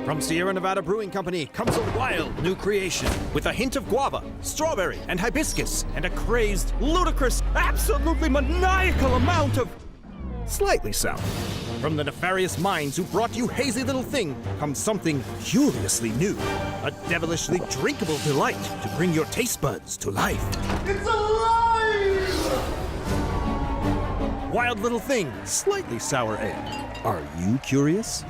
From Sierra Nevada Brewing Company comes a wild new creation with a hint of guava, strawberry, and hibiscus, and a crazed, ludicrous, absolutely maniacal amount of slightly sour. From the nefarious minds who brought you Hazy Little Thing comes something curiously new. A devilishly drinkable delight to bring your taste buds to life. It's alive! Wild Little Thing, slightly sour ale. Are you curious?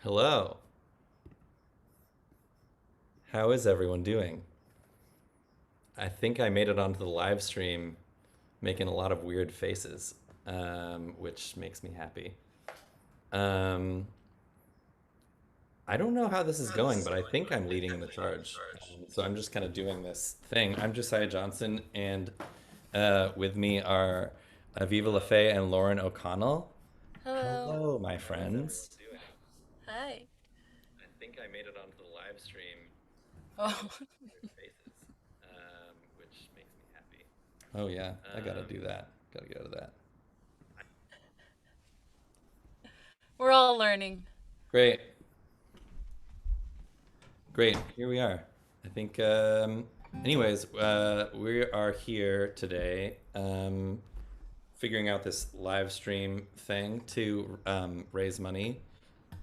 Hello. How is everyone doing? I think I made it onto the live stream making a lot of weird faces, which makes me happy. I don't know how this is going, but I think I'm leading the charge. So I'm just kind of doing this thing. I'm Josiah Johnson, and with me are Aviva LaFay and Lauren O'Connell. Hello. Hello, my friends. Hi. I think I made it onto the live stream. Oh. Faces, which makes me happy. Oh yeah, I gotta do that. Gotta go to that. We're all learning. Great. Great. Here we are. I think. Anyways, we are here today, figuring out this live stream thing to raise money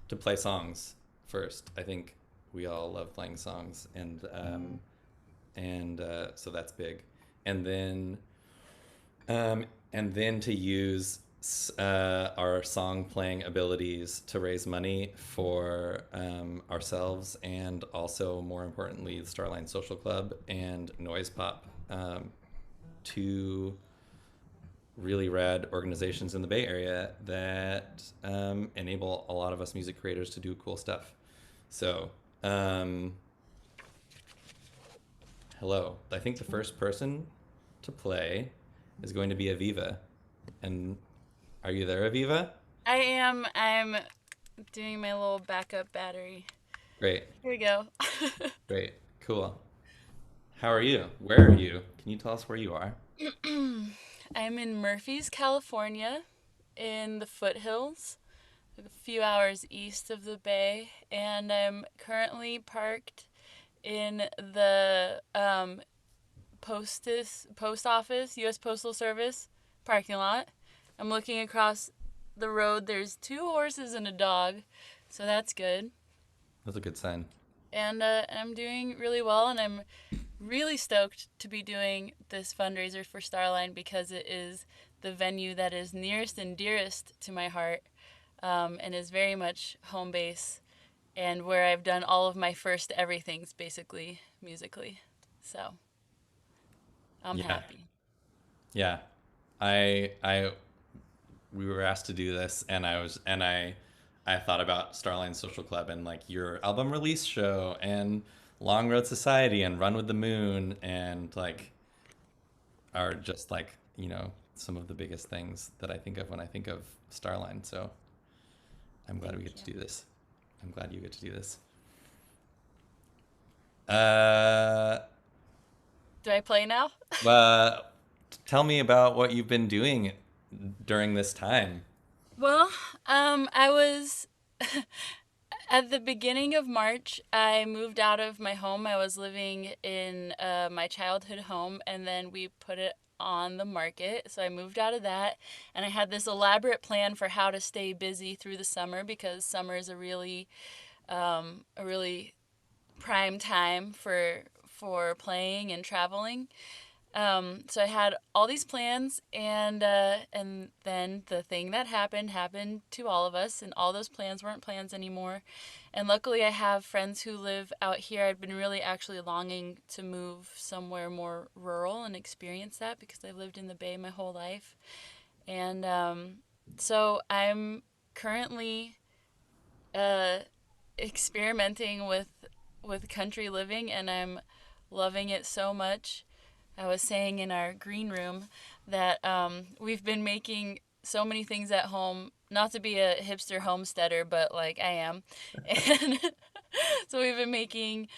to play songs first. I think we all love playing songs, and so that's big. And then to use our song playing abilities to raise money for ourselves, and also more importantly the Starline Social Club and Noise Pop, two really rad organizations in the Bay Area that enable a lot of us music creators to do cool stuff. So hello. I think the first person to play is going to be Aviva. And are you there, Aviva? I am. I'm doing my little backup battery. Great. Here we go. Great. Cool. How are you? Where are you? Can you tell us where you are? I'm in Murphy's, California, in the foothills, a few hours east of the Bay, and I'm currently parked in the post office, U.S. Postal Service parking lot. I'm looking across the road. There's 2 horses and a dog, so that's good. That's a good sign. And I'm doing really well, and I'm really stoked to be doing this fundraiser for Starline because it is the venue that is nearest and dearest to my heart, and is very much home base, and where I've done all of my first everythings basically musically. So I'm happy. Yeah. We were asked to do this, and I thought about Starline Social Club and like your album release show and Long Road Society and Run with the Moon, and like are just like, you know, some of the biggest things that I think of when I think of Starline. So I'm glad we get to do this. I'm glad you get to do this. Do I play now? Tell me about what you've been doing during this time. Well, I was at the beginning of March, I moved out of my home. I was living in my childhood home, and then we put it on the market. So I moved out of that, and I had this elaborate plan for how to stay busy through the summer, because summer is a really prime time for playing and traveling. So I had all these plans, and then the thing that happened to all of us, and all those plans weren't plans anymore. And luckily, I have friends who live out here. I've been really actually longing to move somewhere more rural and experience that because I've lived in the Bay my whole life. And so I'm currently uh, experimenting with country living, and I'm loving it so much. I was saying in our green room that we've been making so many things at home, not to be a hipster homesteader, but like I am. And so we've been making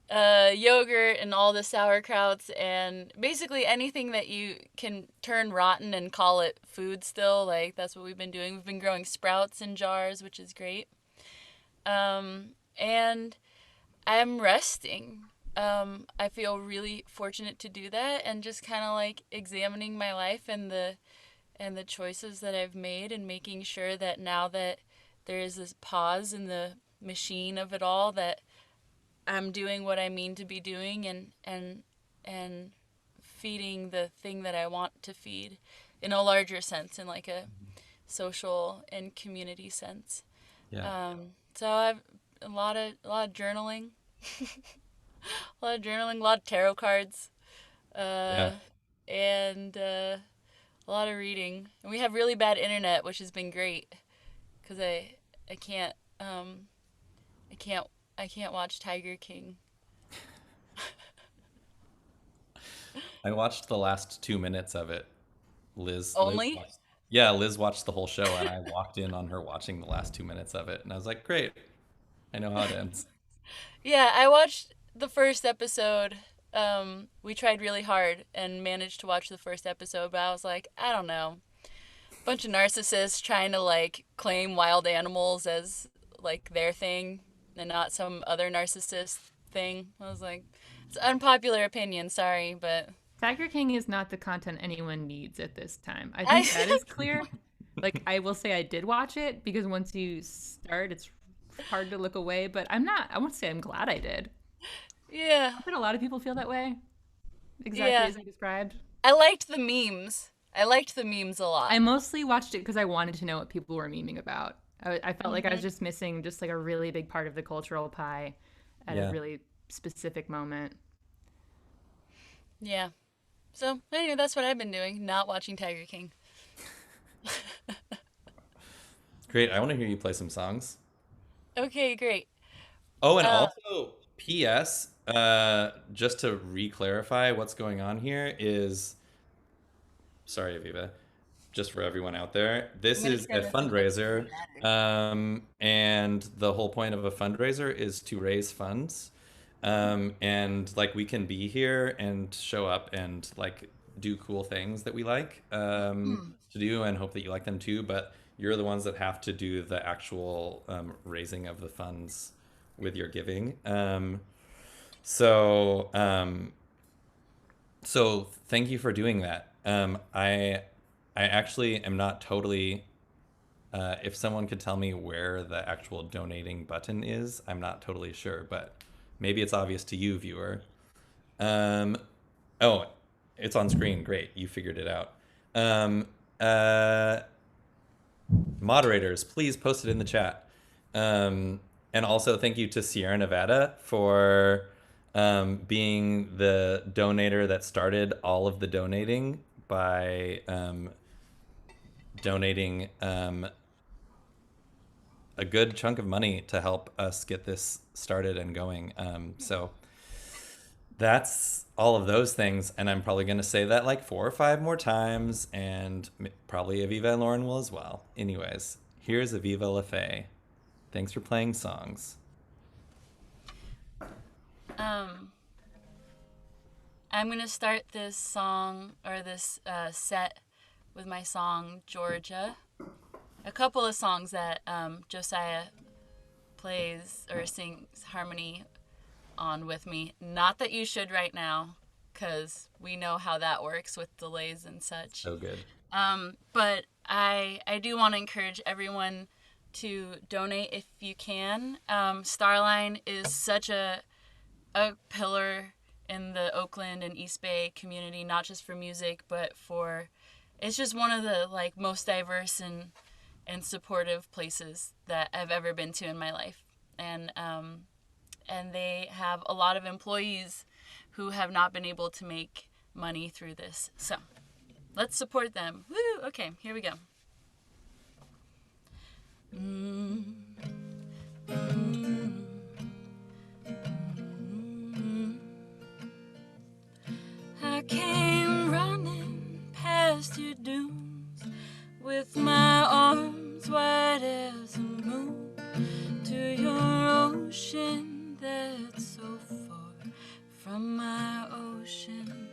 yogurt and all the sauerkrauts and basically anything that you can turn rotten and call it food still. Like that's what we've been doing. We've been growing sprouts in jars, which is great. And I'm resting. I feel really fortunate to do that and just kind of like examining my life and the choices that I've made and making sure that now that there is this pause in the machine of it all that I'm doing what I mean to be doing and feeding the thing that I want to feed in a larger sense, in like a social and community sense. Yeah. So I've a lot of journaling, a lot of tarot cards, Yeah. and a lot of reading. And we have really bad internet, which has been great because I can't I can't I can't watch Tiger King. I watched the last 2 minutes of it. Liz Only? watched. Yeah, Liz watched the whole show, and I walked in on her watching the last 2 minutes of it, and I was like, "Great, I know how it ends." Yeah, I watched the first episode. We tried really hard and managed to watch the first episode, but I was like, I don't know. Bunch of narcissists trying to like claim wild animals as like their thing and not some other narcissist thing. I was like, it's unpopular opinion, sorry, but Tiger King is not the content anyone needs at this time. I I think that is clear. Like, I will say I did watch it because once you start, it's hard to look away. But I won't say I'm glad I did. yeah. I bet a lot of people feel that way, exactly Yeah. as I described. I liked the memes. I liked the memes a lot. I mostly watched it because I wanted to know what people were memeing about. I felt like I was just missing just like a really big part of the cultural pie at a Yeah. really specific moment. Yeah. So, anyway, that's what I've been doing, not watching Tiger King. Great. I want to hear you play some songs. Okay, great. Oh, and Uh, also, P.S. Just to re-clarify what's going on here is, sorry, Aviva, just for everyone out there, I'm this gonna is a turn this up fundraiser, louder. and the whole point of a fundraiser is to raise funds. And like we can be here and show up and like do cool things that we like to do and hope that you like them too, but you're the ones that have to do the actual raising of the funds with your giving. So so thank you for doing that. I actually am not totally. If someone could tell me where the actual donating button is, I'm not totally sure, but maybe it's obvious to you, viewer. Um, oh, it's on screen. Great, you figured it out. Um, uh, Moderators, please post it in the chat. And also thank you to Sierra Nevada for being the donator that started all of the donating by donating a good chunk of money to help us get this started and going. So that's all of those things, and I'm probably going to say that like 4 or 5 more times, and probably Aviva and Lauren will as well. Anyways, here's Aviva LaFay. Thanks for playing songs. I'm gonna start this song or this set with my song Georgia. A couple of songs that Josiah plays or sings harmony on with me. Not that you should right now, because we know how that works with delays and such. So good. But I do want to encourage everyone to donate if you can. Starline is such a a pillar in the Oakland and East Bay community, not just for music, but for, it's just one of the like most diverse and supportive places that I've ever been to in my life. And they have a lot of employees who have not been able to make money through this. So let's support them. Woo! Okay, here we go. I came running past your dunes with my arms wide as a moon to your ocean that's so far from my ocean.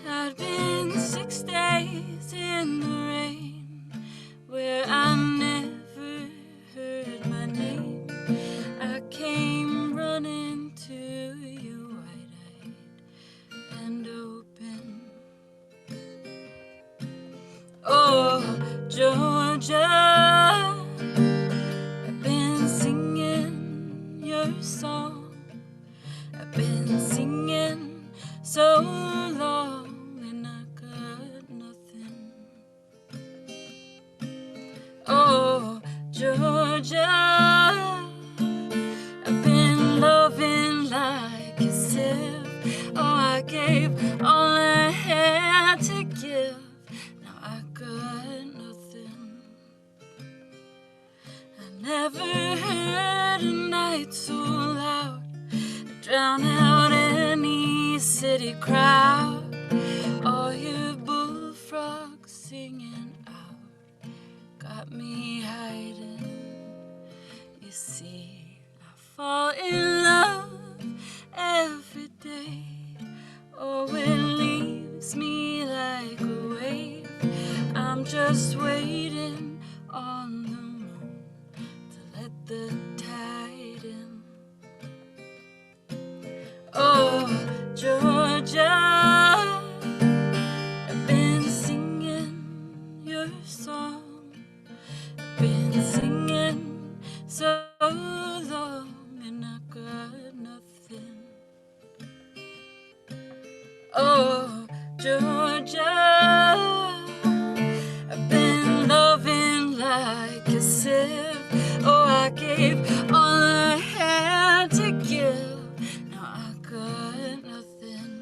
I'd been 6 days in the rain where I never heard my name. I came running to you wide-eyed and open. Oh, Georgia, I've been singing your song. I've been singing so long and I got nothing. Oh, Georgia, I've been loving like a sieve. Oh, I gave all I had to give. Now I got nothing. I never heard a night so loud, drown out any city crowd. All your bullfrogs singing out got me hiding. You see, I fall in love every day. Oh, it leaves me like a wave. I'm just waiting on the moon to let the tide in. Oh, Georgia, I've been singing your song. I've been singing so long and I got nothing. Oh, Georgia, I've been loving like a sieve. Oh, I gave all I had to give. Now I got nothing.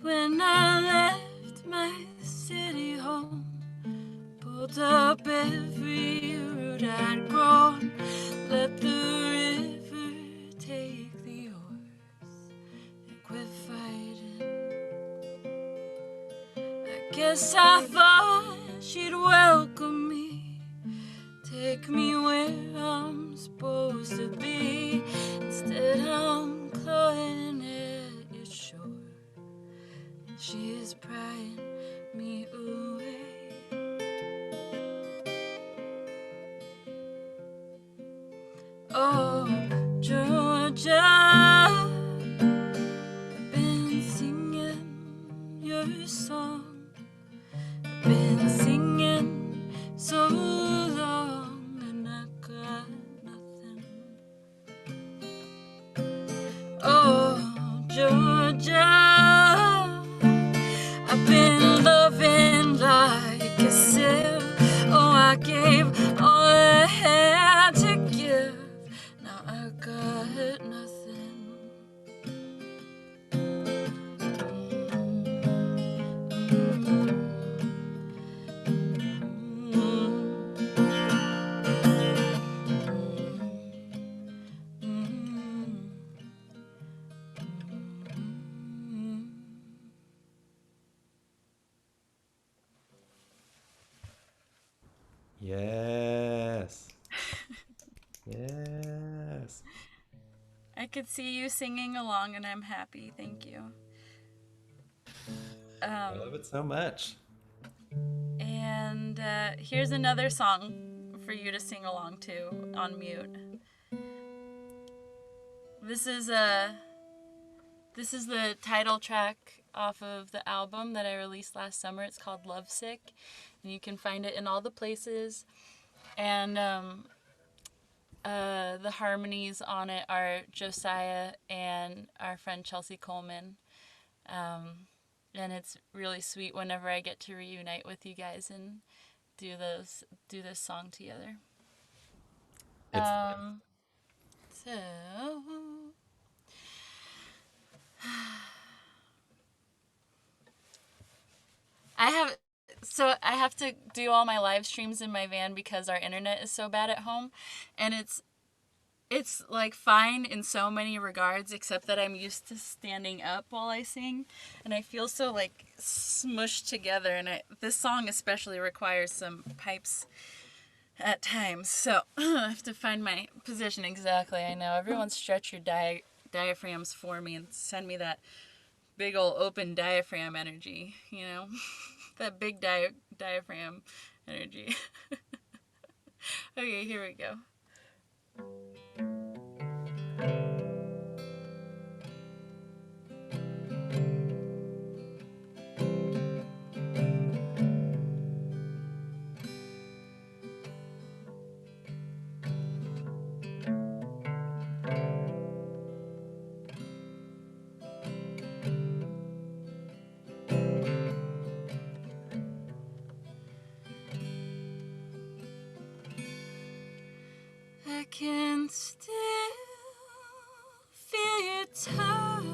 When I left my city home, pulled up every root I'd grown, let the river take the oars and quit fighting. I guess I thought she'd welcome me, take me where I'm supposed to be. Instead I'm clawing at your shore, and she is prying me away. Oh, Georgia, I've been singing your song. I've been singing so long and I got nothing. Oh, Georgia, I've been loving like a sieve. Oh, I gave all I had to give. Now I got nothing. Yes. Yes. I could see you singing along and I'm happy. Thank you. I love it so much. And here's another song for you to sing along to on mute. This is the title track off of the album that I released last summer. It's called Lovesick, and you can find it in all the places. And the harmonies on it are Josiah and our friend Chelsea Coleman. And it's really sweet whenever I get to reunite with you guys and do this song together. It's So I have to do all my live streams in my van because our internet is so bad at home, and it's like fine in so many regards, except that I'm used to standing up while I sing, and I feel so like smushed together, and this song especially requires some pipes at times, so I have to find my position exactly. I know, everyone stretch your diaphragms for me and send me that big old open diaphragm energy, you know? That big diaphragm energy. Okay, here we go. I can still feel your touch.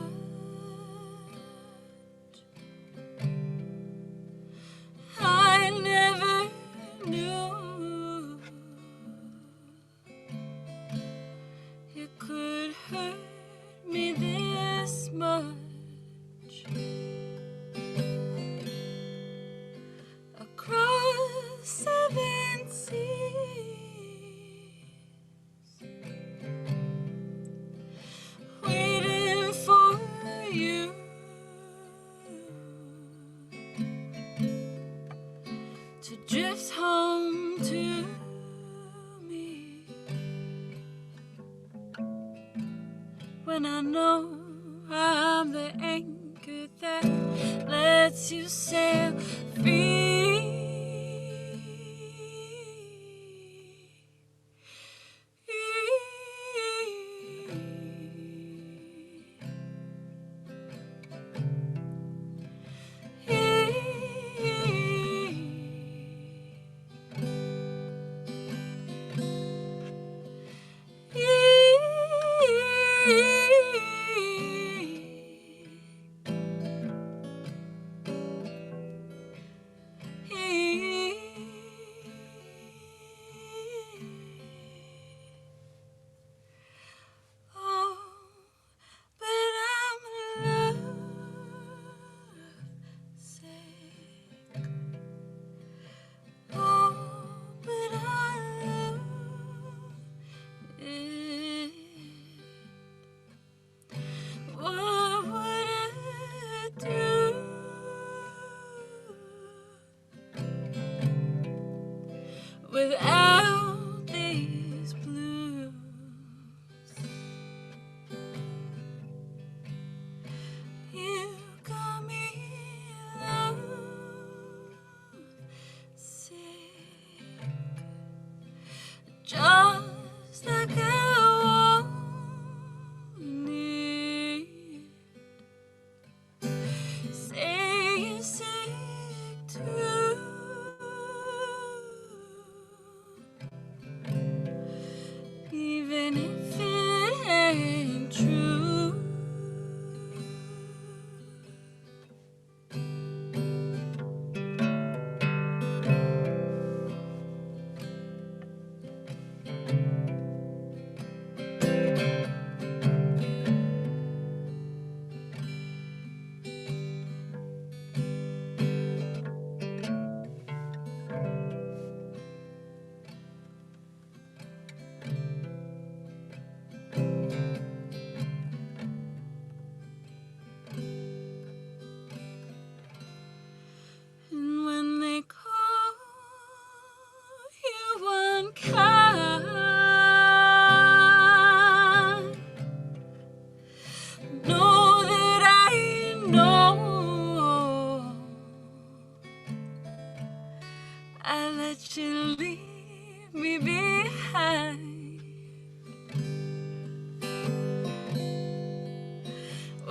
I never knew it could hurt me this much. Across 7 seas, waiting for you to drift home to me. When I know I'm the anchor that lets you sail free.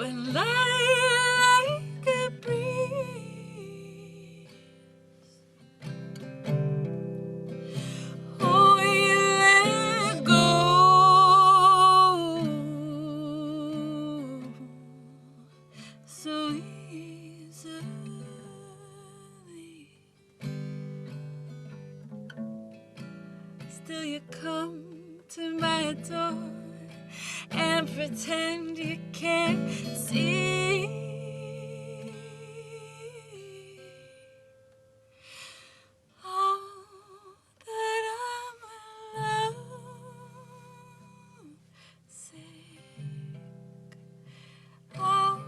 when like a breeze. Oh, you let go so easily. Still you come to my door and pretend you can't see all that I'm lovesick. All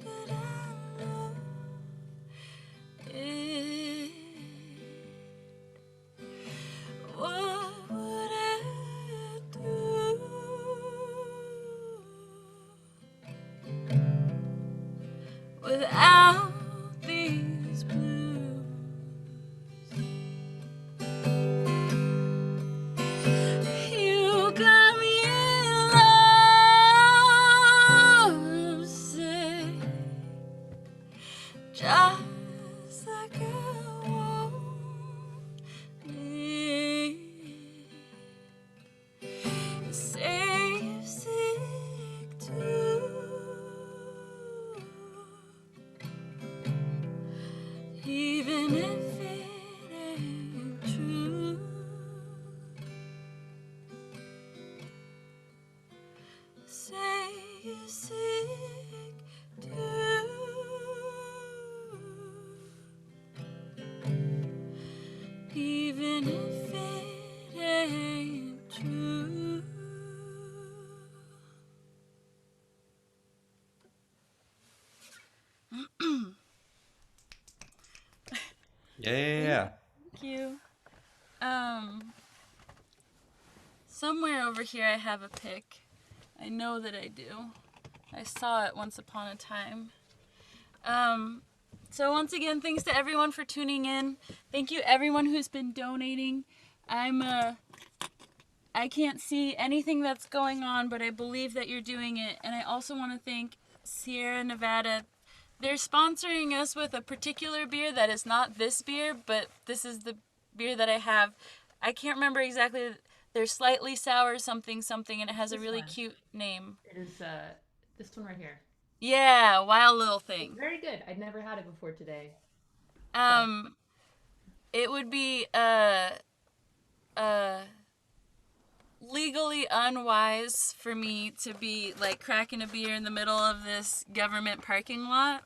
that I love is. What would I do without these blues? You got me lovesick, just like I want it. Say you're sick too, even if it ain't true. Say you're sick too, even if it ain't true. Yeah. Thank you. Somewhere over here I have a pic. I know that I do. I saw it once upon a time. So once again, thanks to everyone for tuning in. Thank you everyone who's been donating. I can't see anything that's going on, but I believe that you're doing it. And I also want to thank Sierra Nevada. They're sponsoring us with a particular beer that is not this beer, but this is the beer that I have. I can't remember exactly. They're slightly sour something something, and it has a really cute name. It is this one right here. Yeah, Wild Little Thing. Very good. I'd never had it before today. It would be legally unwise for me to be like cracking a beer in the middle of this government parking lot.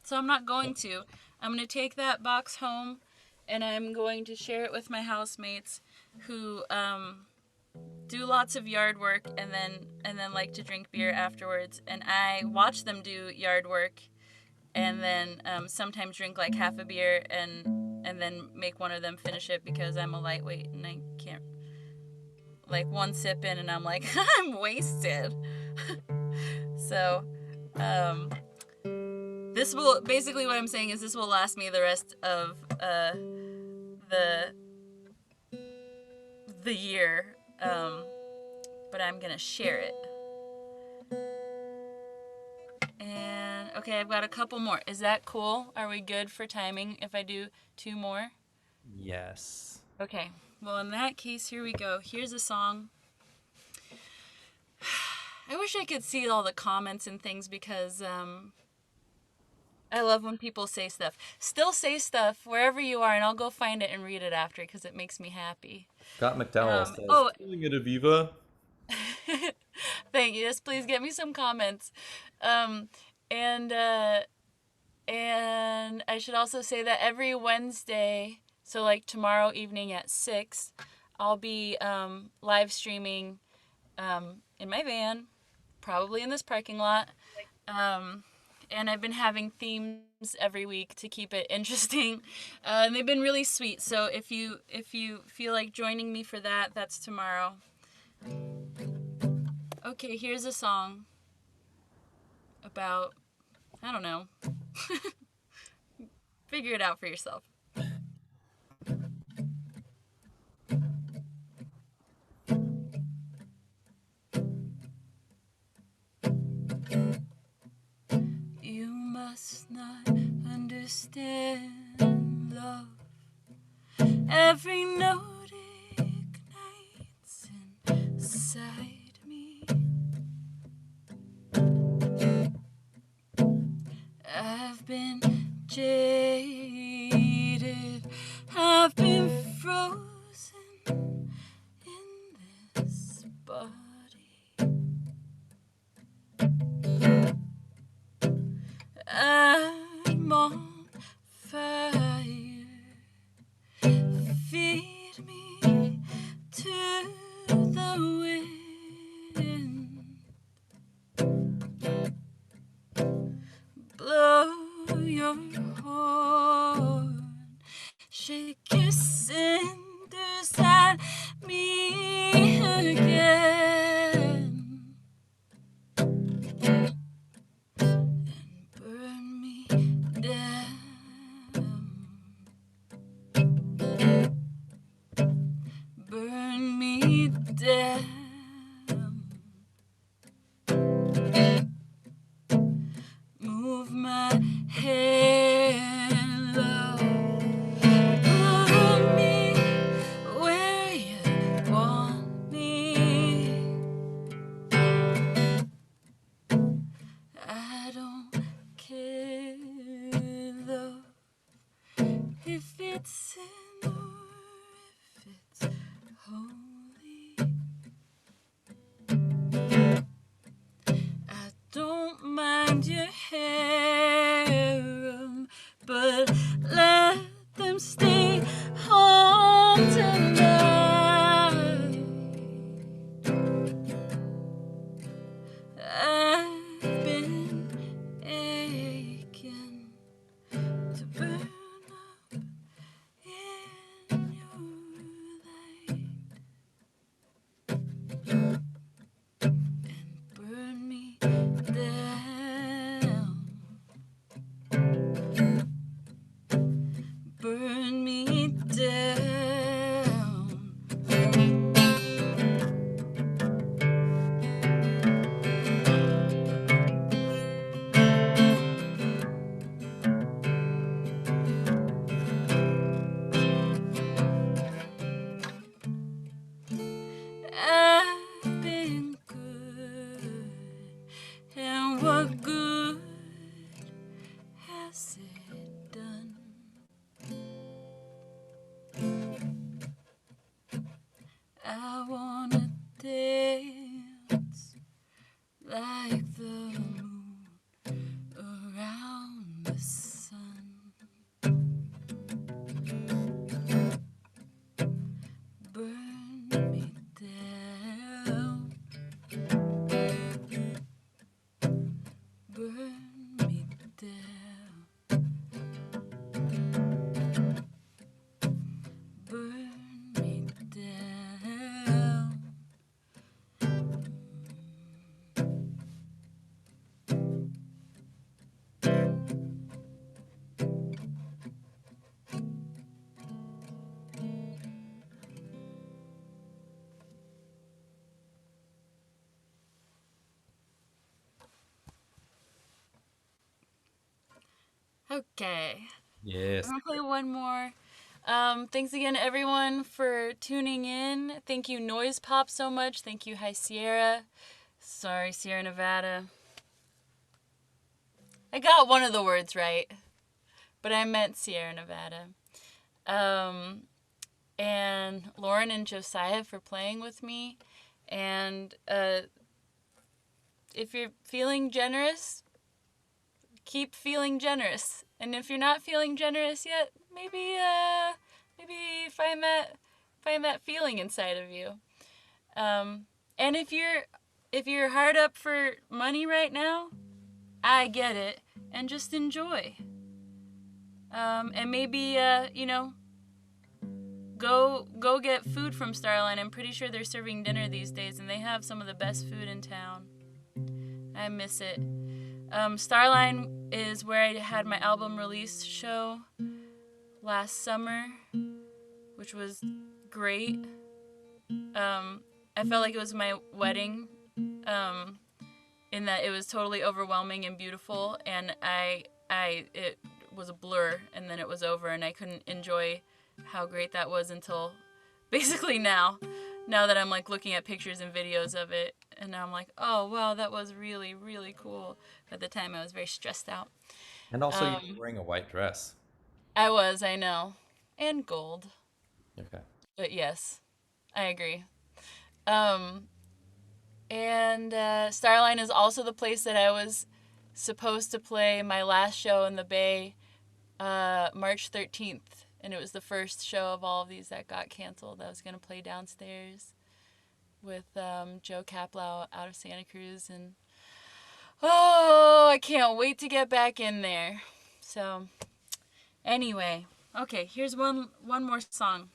So I'm not going to. I'm going to take that box home and I'm going to share it with my housemates who do lots of yard work and then like to drink beer afterwards. And I watch them do yard work and then sometimes drink like half a beer and then make one of them finish it because I'm a lightweight and I can't, like one sip in and I'm like, I'm wasted. So, this will, basically what I'm saying is this will last me the rest of the year, but I'm gonna share it. And, okay, I've got a couple more. Is that cool? Are we good for timing if I do 2 more? Yes. Okay, well in that case, here we go. Here's a song. I wish I could see all the comments and things because I love when people say stuff. Still say stuff wherever you are, and I'll go find it and read it after because it makes me happy. Scott McDowell says, oh. "Feeling it, Aviva." Thank you. Yes, please get me some comments. And I should also say that every Wednesday, so like tomorrow evening at 6, I'll be live streaming in my van, probably in this parking lot. And I've been having themes every week to keep it interesting. And they've been really sweet. So if you feel like joining me for that, that's tomorrow. Okay, here's a song about, I don't know. Figure it out for yourself. must not understand love. Every note ignites inside me. I've been jaded, I've been frozen in this body. I'm on fire. Feed me to the wind. Blow your horn. Shake your cinders at me again. And burn me down. Burn me down. Move my hand, love. Put me where you want me. I don't care, love, if it's sin or if it's holy. I don't mind your harem, but let them stay home tonight. I've been aching to burn up in your light and burn me down. Burn me down. I've been good, and what good has it done? I wanna dance like the moon around the sun. Burn me down. Burn me down. Burn me down. Okay. Yes. I'm gonna play one more. Thanks again, everyone, for tuning in. Thank you, Noise Pop, so much. Thank you, High Sierra. Sorry, Sierra Nevada. I got one of the words right, but I meant Sierra Nevada. And Lauren and Josiah for playing with me. And if you're feeling generous, keep feeling generous. And if you're not feeling generous yet, maybe find that feeling inside of you. And if you're hard up for money right now, I get it, and just enjoy. And maybe go get food from Starline. I'm pretty sure they're serving dinner these days, and they have some of the best food in town. I miss it. Starline is where I had my album release show last summer, which was great. I felt like it was my wedding. in that it was totally overwhelming and beautiful, and it was a blur, and then it was over, and I couldn't enjoy how great that was until basically now that I'm like looking at pictures and videos of it, and now I'm like, oh wow, that was really, really cool. At the time I was very stressed out. And also, you were wearing a white dress. I know, and gold, Okay. but yes, I agree. And Starline is also the place that I was supposed to play my last show in the Bay, March 13th. And it was the first show of all of these that got canceled. I was going to play downstairs with Joe Kaplow out of Santa Cruz. And, oh, I can't wait to get back in there. So, anyway. Okay, here's one more song.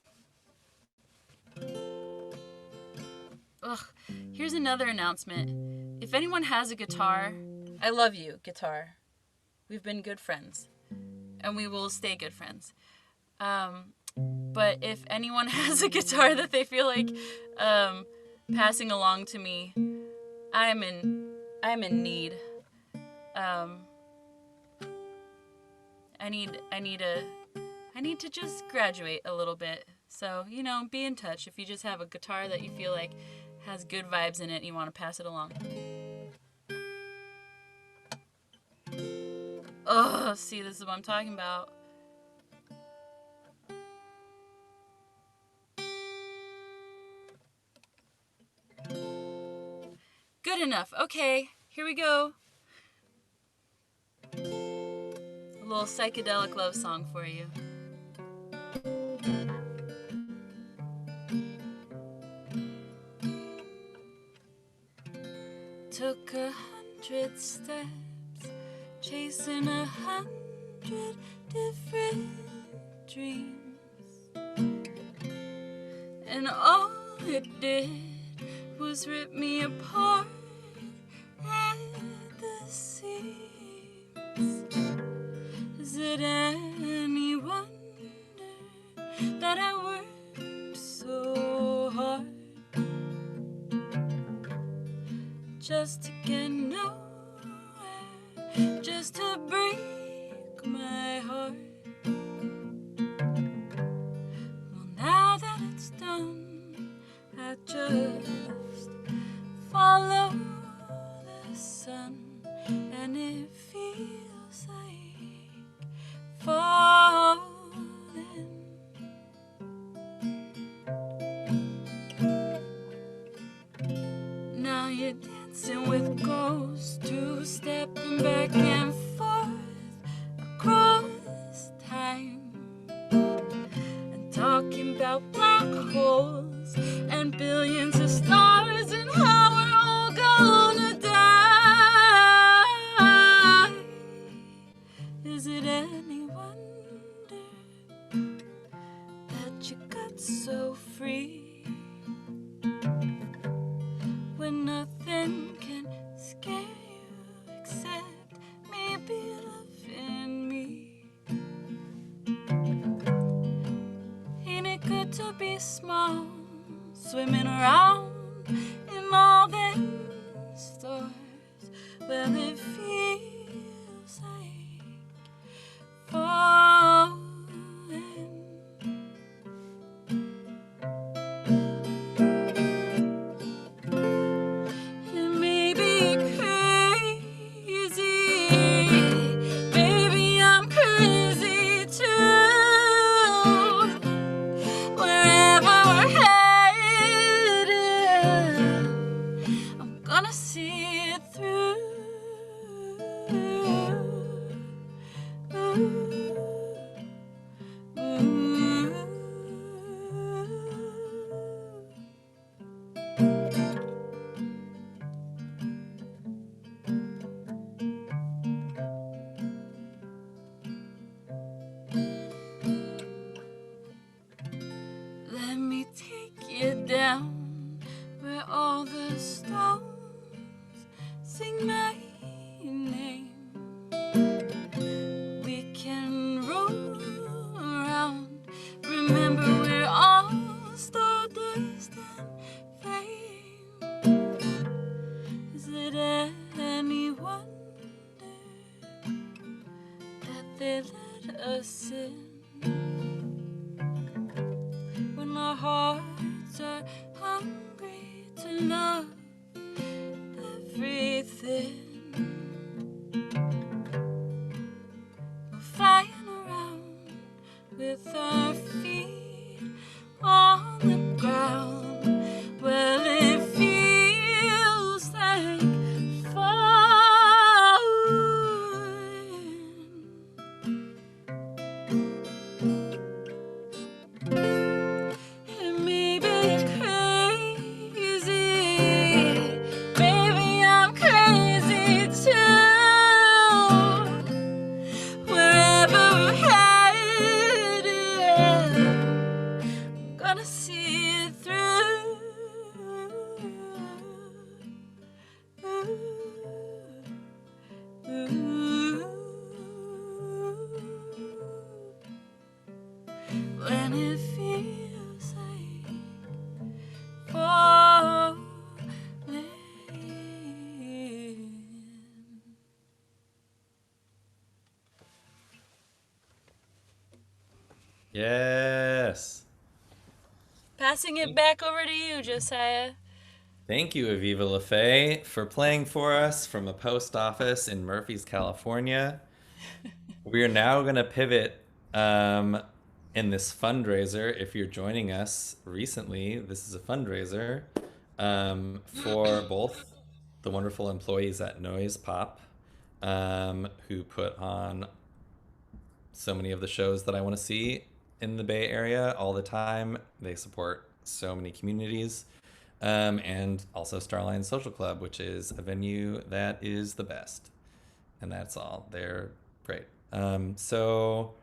Ugh, here's another announcement. If anyone has a guitar, I love you, guitar. We've been good friends, and we will stay good friends. But if anyone has a guitar that they feel like passing along to me, I'm in need. I need to just graduate a little bit. So, be in touch if you just have a guitar that you feel like has good vibes in it and you want to pass it along. Oh, see, this is what I'm talking about. Good enough. Okay, here we go. A little psychedelic love song for you. Took 100 steps, chasing 100 different dreams, and all it did was rip me apart at the seams. Is it any wonder that I worked so hard just to get nowhere, just to break my heart? Well, now that it's done, I just follow the sun, and it feels like falling. Now you're dancing with ghosts, two-stepping back and forth across time, and talking about black holes and billions of stars and how we're all gonna die. Is it any wonder that you got so free when nothing can scare you except maybe loving me? Ain't it good to be small, swimming around in all them stars? Well, it feels like falling. It may be crazy, baby, I'm crazy too. Wherever we're headed, I'm gonna see it through. they let us in. When our hearts are hungry to know everything, we're flying around with our feet on the ground. Well, it feels like falling. And maybe it's crazy, maybe I'm crazy too. Wherever we're headed, I'm gonna see it through. When it feels like falling. Yes. Passing it back over to you, Josiah. Thank you, Aviva LaFay, for playing for us from a post office in Murphy's, California. We are now going to pivot in this fundraiser. If you're joining us recently, this is a fundraiser for both the wonderful employees at Noise Pop, who put on so many of the shows that I want to see in the Bay Area all the time. They support so many communities. And also Starline Social Club, which is a venue that is the best. And that's all. They're great. So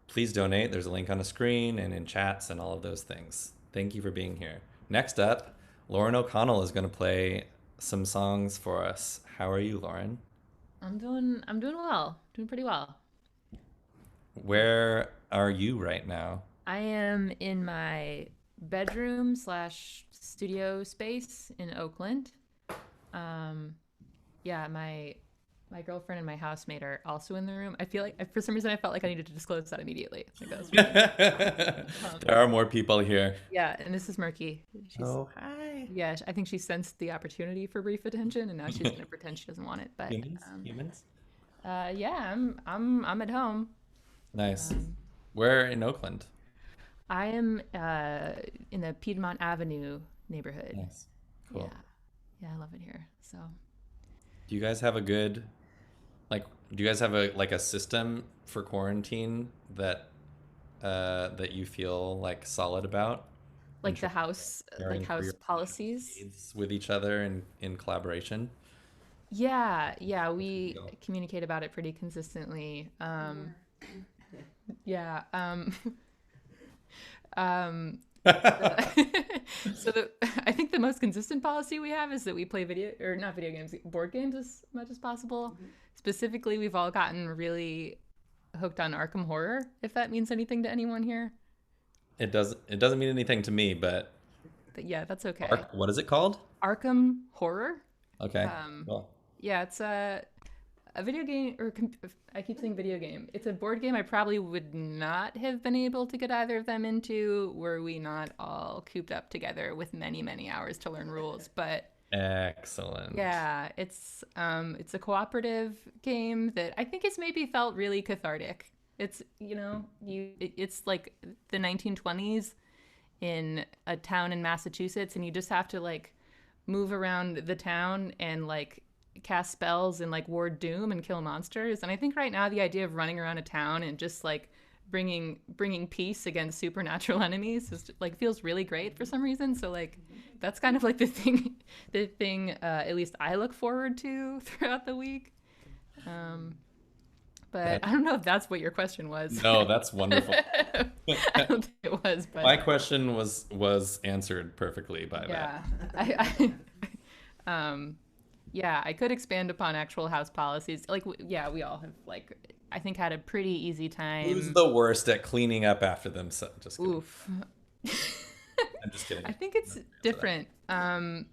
please donate. There's a link on the screen and in chats and all of those things. Thank you for being here. Next up, Lauren O'Connell is going to play some songs for us. How are you, Lauren? I'm doing well. Doing pretty well. Where are you right now? I am in my bedroom / studio space in Oakland. Yeah, my girlfriend and my housemate are also in the room. I feel like for some reason I felt like I needed to disclose that immediately. It's like, that's really There are more people here. yeah, and this is Murky. Hi. Yeah, I think she sensed the opportunity for brief attention, and now she's gonna pretend she doesn't want it. But Humans. yeah, I'm at home. Nice. Where in Oakland? I am in the Piedmont Avenue neighborhood. Nice. Cool. Yeah, I love it here. So Do you guys have a good, do you guys have a system for quarantine that that you feel like solid about? like the house Caring for your policies. needs with each other and in collaboration? Yeah, we deal? communicate about it pretty consistently. Yeah. I think the most consistent policy we have is that we play not video games, board games as much as possible. Specifically, we've all gotten really hooked on Arkham Horror, if that means anything to anyone here. It doesn't mean anything to me, but Yeah, that's okay. What is it called? Arkham Horror. Okay. Cool. Yeah, it's a video game, I keep saying video game. It's a board game I probably would not have been able to get either of them into were we not all cooped up together with many, many hours to learn rules. But Excellent. yeah, it's a cooperative game that I think has maybe felt really cathartic. It's, it's like the 1920s in a town in Massachusetts, and you just have to like move around the town and like cast spells and like ward doom and kill monsters. And I think right now the idea of running around a town and just like bringing peace against supernatural enemies is like feels really great for some reason. So like that's kind of like the thing at least I look forward to throughout the week. But I don't know if that's what your question was. No, that's wonderful. I don't think it was, but My question was answered perfectly by that. Yeah, I could expand upon actual house policies. Like, we all have, like, I think had a pretty easy time. Who's the worst at cleaning up after themselves? Just kidding. Oof. I'm just kidding. I think it's different. My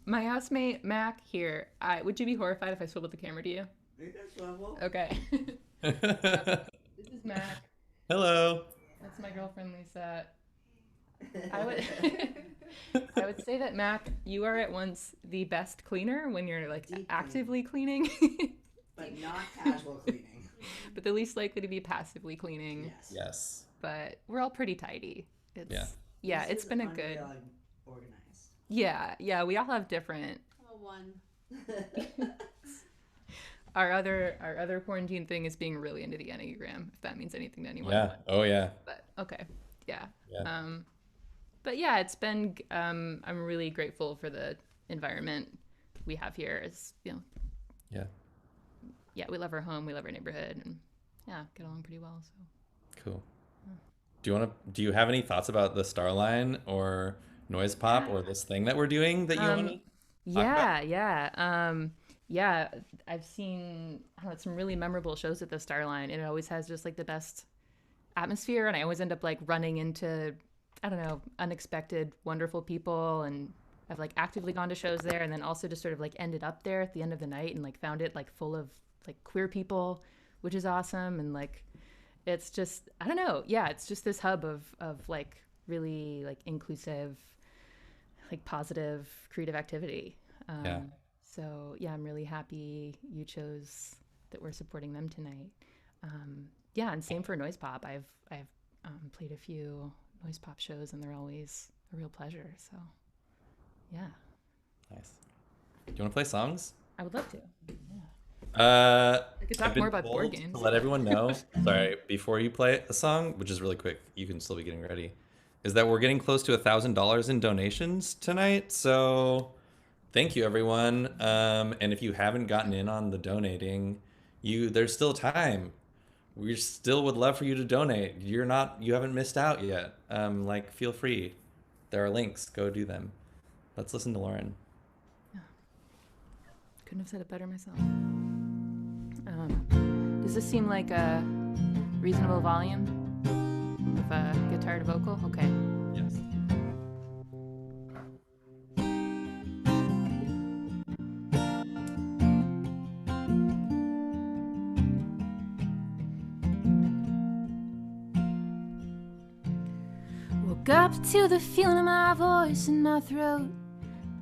housemate, Mac, here, would you be horrified if I swiveled the camera to you? Okay. This is Mac. Hello. That's my girlfriend Lisa. I would I would say that Mac, you are at once the best cleaner when you're like Deep actively cleaning, But not casual cleaning. but the least likely to be passively cleaning. Yes. Yes. But we're all pretty tidy. It's Yeah. it's been a good. Organized. Yeah, we all have different. Oh, one. Our other quarantine thing is being really into the Enneagram, if that means anything to anyone. Yeah. Oh yeah. But okay. Yeah. Yeah. But yeah, it's been I'm really grateful for the environment we have here. It's, you know, Yeah. we love our home, we love our neighborhood, and yeah, get along pretty well. So Cool. Do you have any thoughts about the Starline or Noise Pop or this thing that we're doing that you want to? Yeah, I've seen some really memorable shows at the Starline, and it always has just like the best atmosphere, and I always end up like running into, I don't know, unexpected, wonderful people, and I've like actively gone to shows there, and then also just sort of like ended up there at the end of the night and like found it like full of like queer people, which is awesome, and like it's just, I don't know, yeah, it's just this hub of like really like inclusive, like positive creative activity. Yeah. So yeah, I'm really happy you chose that we're supporting them tonight. Yeah, and same for Noise Pop. I've played a few Noise Pop shows, and they're always a real pleasure. So yeah, Nice. Do you want to play songs? I would love to. I could talk more about board games. To let everyone know, sorry, before you play a song, which is really quick, you can still be getting ready, is that we're getting close to $1,000 in donations tonight. So thank you, everyone. And if you haven't gotten in on the donating, there's still time. We still would love for you to donate. You haven't missed out yet. Like, feel free. There are links. Go do them. Let's listen to Lauren. Couldn't have said it better myself. Does this seem like a reasonable volume of a guitar to vocal? Okay. Yes. Woke up to the feeling of my voice in my throat.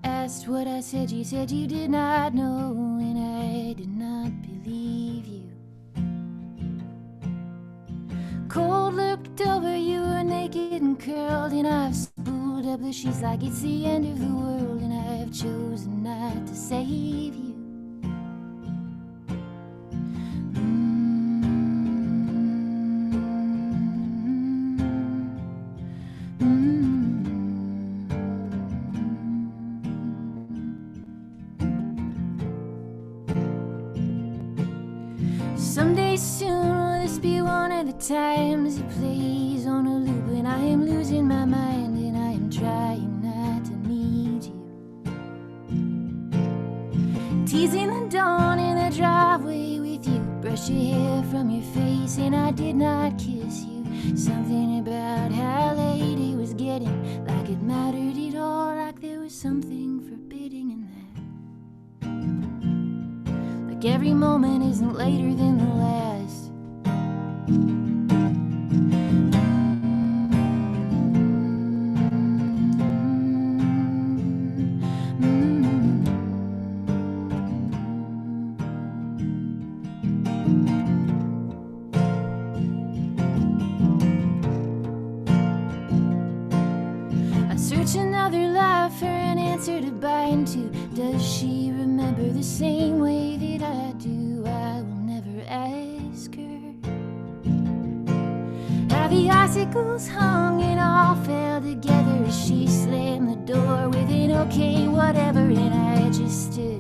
Asked what I said, you said you did not know, and I did not believe you. Cold looked over, you were naked and curled, and I've spooled up the sheets like it's the end of the world, and I've chosen not to save you. Someday soon will this be one of the times it plays on a loop, and I am losing my mind, and I am trying not to need you. Teasing the dawn in the driveway with you, brush your hair from your face, and I did not kiss you. Something about how late it was getting, like it mattered at all, like there was something forbidding in that. Like every moment isn't later than the last. I search another life for an answer to bind to. Does she remember the same way that I do? I will never ask her. How the icicles hung and all fell together as she slammed the door with an okay whatever, and I just stood,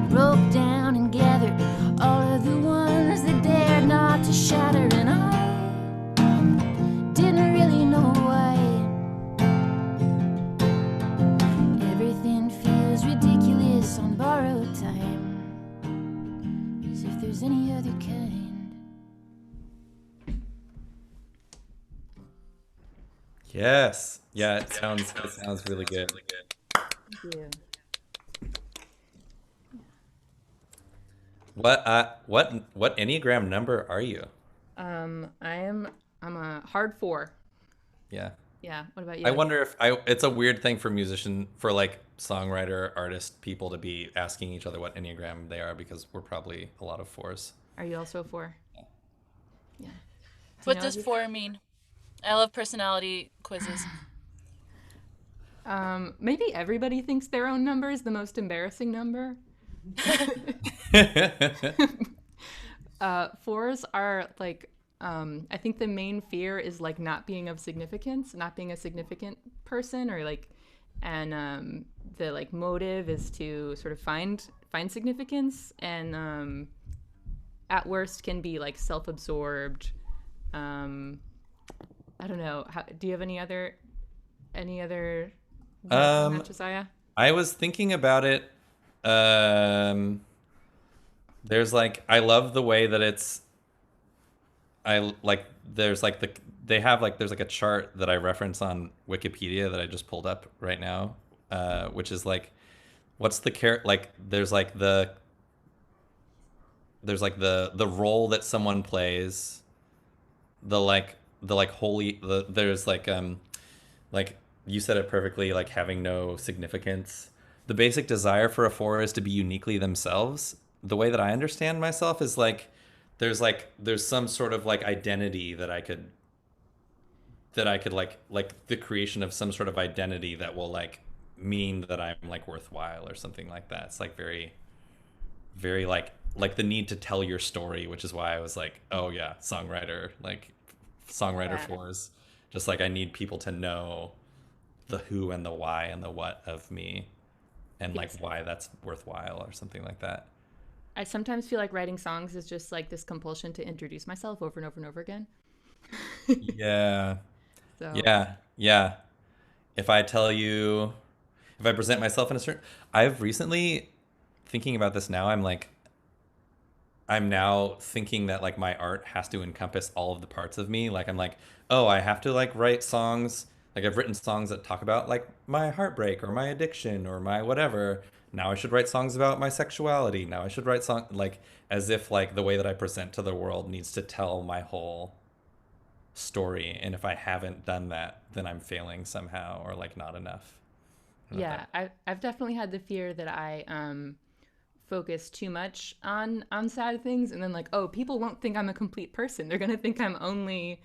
broke down and gathered all of the ones that dared not to shatter, and I didn't really know why. Everything feels ridiculous on borrowed time, as if there's any other kind. Yes. Yeah, it sounds really good. Thank you. What Enneagram number are you? I'm a hard 4. Yeah. Yeah. What about I you? wonder if it's a weird thing for for like songwriter, artist people to be asking each other what Enneagram they are because we're probably a lot of 4s. Are you also a 4? Yeah. What does 4 mean? I love personality quizzes. Maybe everybody thinks their own number is the most embarrassing number. 4s are like, I think the main fear is like not being of significance, not being a significant person, or like, and the like motive is to sort of find significance, and at worst can be like self-absorbed. I don't know. Do you have any other views on that, Josiah? I was thinking about it. There's like I love the way that there's like they have like there's like a chart that I reference on Wikipedia that I just pulled up right now, which is like what's the like there's like the role that someone plays, there's like you said it perfectly, like having no significance. The basic desire for a 4 is to be uniquely themselves. The way that I understand myself is there's some sort of like identity that I could like the creation of some sort of identity that will like mean that I'm like worthwhile or something like that. It's like very like the need to tell your story, which is why I was like, oh yeah, songwriter Yeah. 4s. Just like I need people to know the who and the why and the what of me, and like Yes. why that's worthwhile or something like that. I sometimes feel like writing songs is just like this compulsion to introduce myself over and over and over again. Yeah. So Yeah. If I tell you, if I present myself in a certain, I've recently thinking about this now, I'm now thinking that like my art has to encompass all of the parts of me. Like I'm like, oh, I have to like write songs. Like I've written songs that talk about like my heartbreak or my addiction or my whatever. Now I should write songs about my sexuality. Now I should write song like as if like the way that I present to the world needs to tell my whole story. And if I haven't done that, then I'm failing somehow or like not enough. I don't know if yeah, I've definitely had the fear that I focus too much on sad things, and then like, oh, people won't think I'm a complete person. They're gonna think I'm only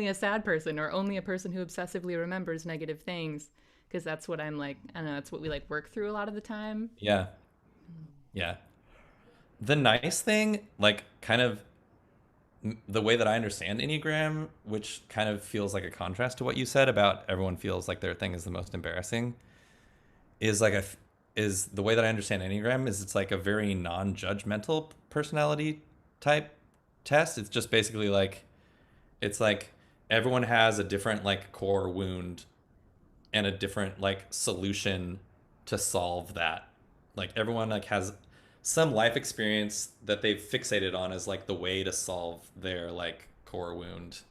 a sad person, or only a person who obsessively remembers negative things, because that's what I'm like. I don't know. That's what we like work through a lot of the time. Yeah. Yeah. The nice thing, like kind of the way that I understand Enneagram, which kind of feels like a contrast to what you said about everyone feels like their thing is the most embarrassing, is like is the way that I understand Enneagram is it's like a very non-judgmental personality type test. It's just basically like it's like everyone has a different like core wound and a different like solution to solve that. Like everyone like has some life experience that they've fixated on as like the way to solve their like core wound.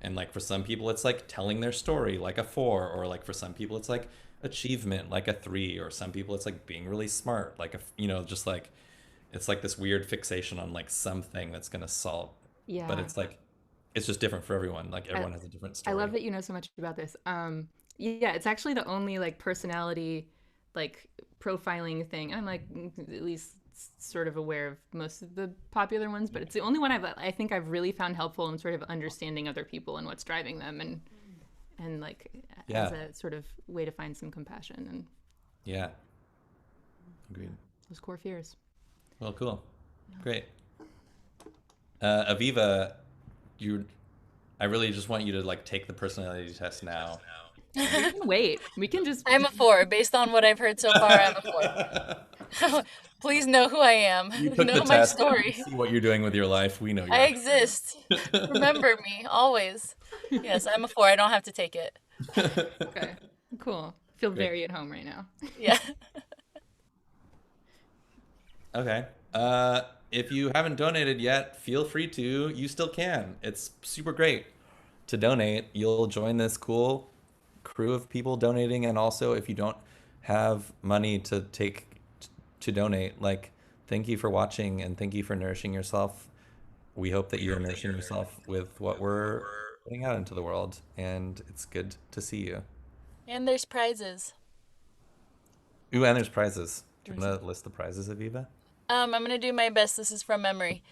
And like for some people it's like telling their story like a 4, or like for some people it's like achievement like a 3, or some people it's like being really smart like just like it's like this weird fixation on like something that's going to solve. But Yeah, it's like it's just different for everyone. Like I, everyone has a different I love story. that you know so much about this. Yeah, it's actually the only like personality like profiling thing. I'm like at least sort of aware of most of the popular ones, but it's the only one I think I've really found helpful in sort of understanding other people and what's driving them, and like Yeah. as a sort of way to find some compassion and Yeah. Agreed. those core fears. Well, cool. Great. Aviva, you I really just want you to like take the personality test now. We can wait. We can just I'm a 4. Based on what I've heard so far, I'm a 4. Please know who I am. You took Know the my test. story. See what you're doing with your life. We know I you're. exist. Remember me, always. Yes, I'm a 4. I don't have to take it. okay. Cool. Feel Great. very at home right now. Yeah. Okay. If you haven't donated yet, feel free to. You still can. It's super great to donate. You'll join this cool crew of people donating, and also if you don't have money to donate, like thank you for watching, and thank you for nourishing yourself. We hope that you're nourishing yourself with what we're putting out into the world, and it's good to see you. And there's prizes. Ooh, and there's prizes. Do you want to list the prizes, Aviva? I'm going to do my best. This is from memory.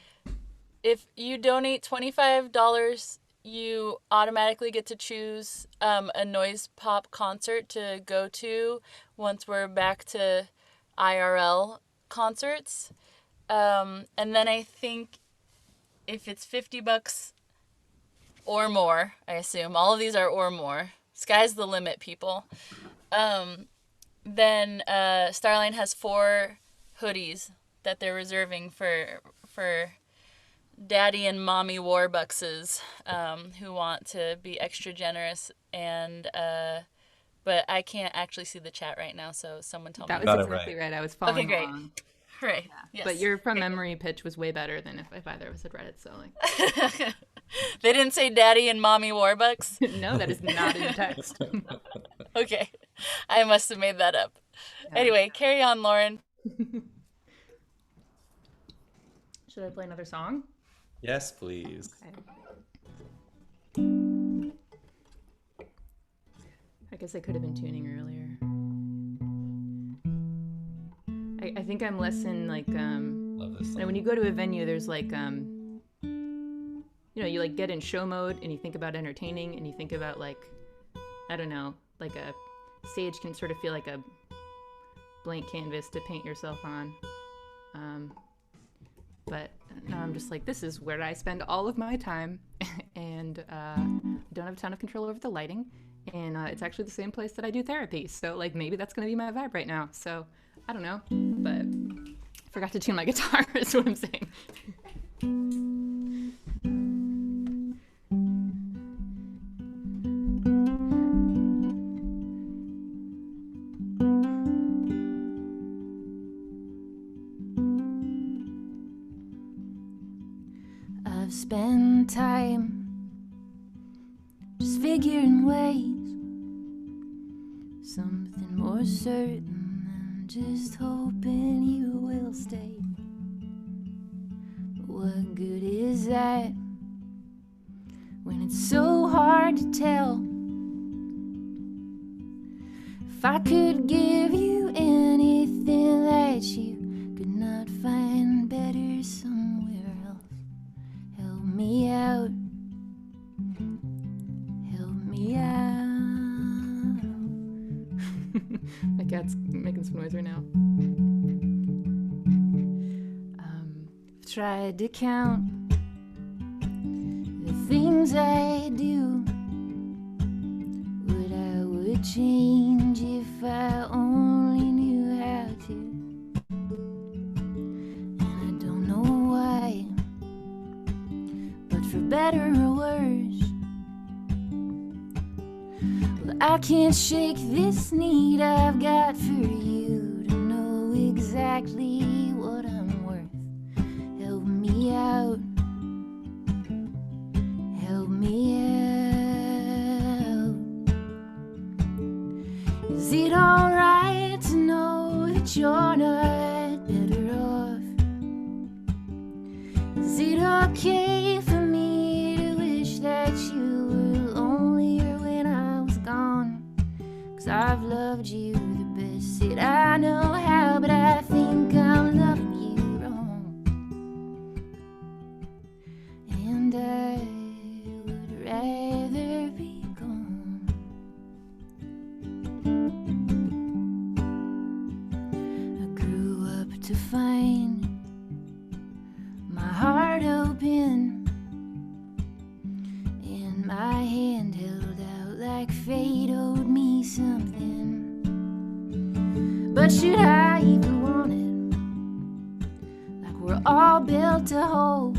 If you donate $25, you automatically get to choose a noise pop concert to go to once we're back to IRL concerts. And then I think if it's $50 or more, I assume all of these are or more. Sky's the limit, people. Then Starline has 4 hoodies that they're reserving for daddy and mommy warbuckses who want to be extra generous. And but I can't actually see the chat right now, so someone tell me. That was Got it exactly right. right. I was following Okay, great. along. Hooray. Yes. But your from memory pitch was way better than if either of us had read it. So like, They didn't say daddy and mommy warbucks? no, that is not in the text. Okay. I must have made that up. Anyway, carry on, Lauren. Should I play another song? Yes, please. Okay. I guess I could have been tuning earlier. I think I'm less in like Love this song. when you go to a venue, there's like you like get in show mode and you think about entertaining and you think about like, I don't know, like a stage can sort of feel like a blank canvas to paint yourself on. But now I'm just like, this is where I spend all of my time, and don't have a ton of control over the lighting, and it's actually the same place that I do therapy. So like maybe that's gonna be my vibe right now. So I don't know, but I forgot to tune my guitar is what I'm saying. I've spent time just figuring ways, something more certain than just hoping you will stay. But what good is that when it's so hard to tell? If I could give you anything that you could not find better somewhere else, help me out, help me out. My cat's making some noise right now. I've tried to count the things I do, what I would change if I only knew how to. And I don't know why, but for better or worse, well, I can't shake this need I've got for you to know exactly what I'm worth. Help me out, help me out. Is it alright to know that you're not better off? Is it okay for me to wish that you were lonelier when I was gone? 'Cause I've loved you the best that I know how, but I think I'm loving you wrong. And I would rather be gone. I grew up to find my heart open and my hand held out like fate owed me something. But should I even want it? Like we're all built to hold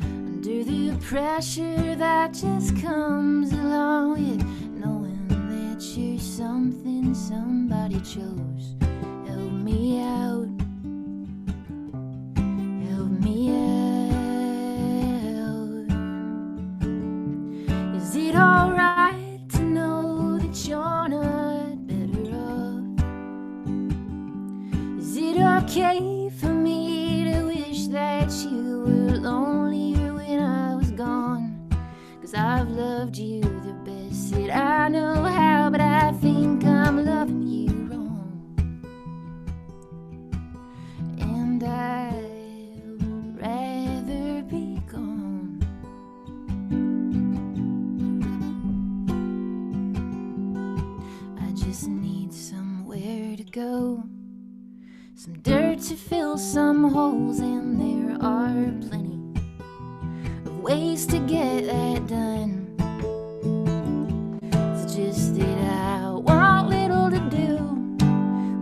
under the pressure that just comes along with knowing that you're something somebody chose. Help me out, help me out. Is it alright to know that you're not better off? Is it okay were lonelier when I was gone. 'Cause I've loved you the best that I know how, but I think I'm loving you wrong. And I'd rather be gone. I just need somewhere to go, some dirt to fill some holes, and there are plenty of ways to get that done. It's just that I want little to do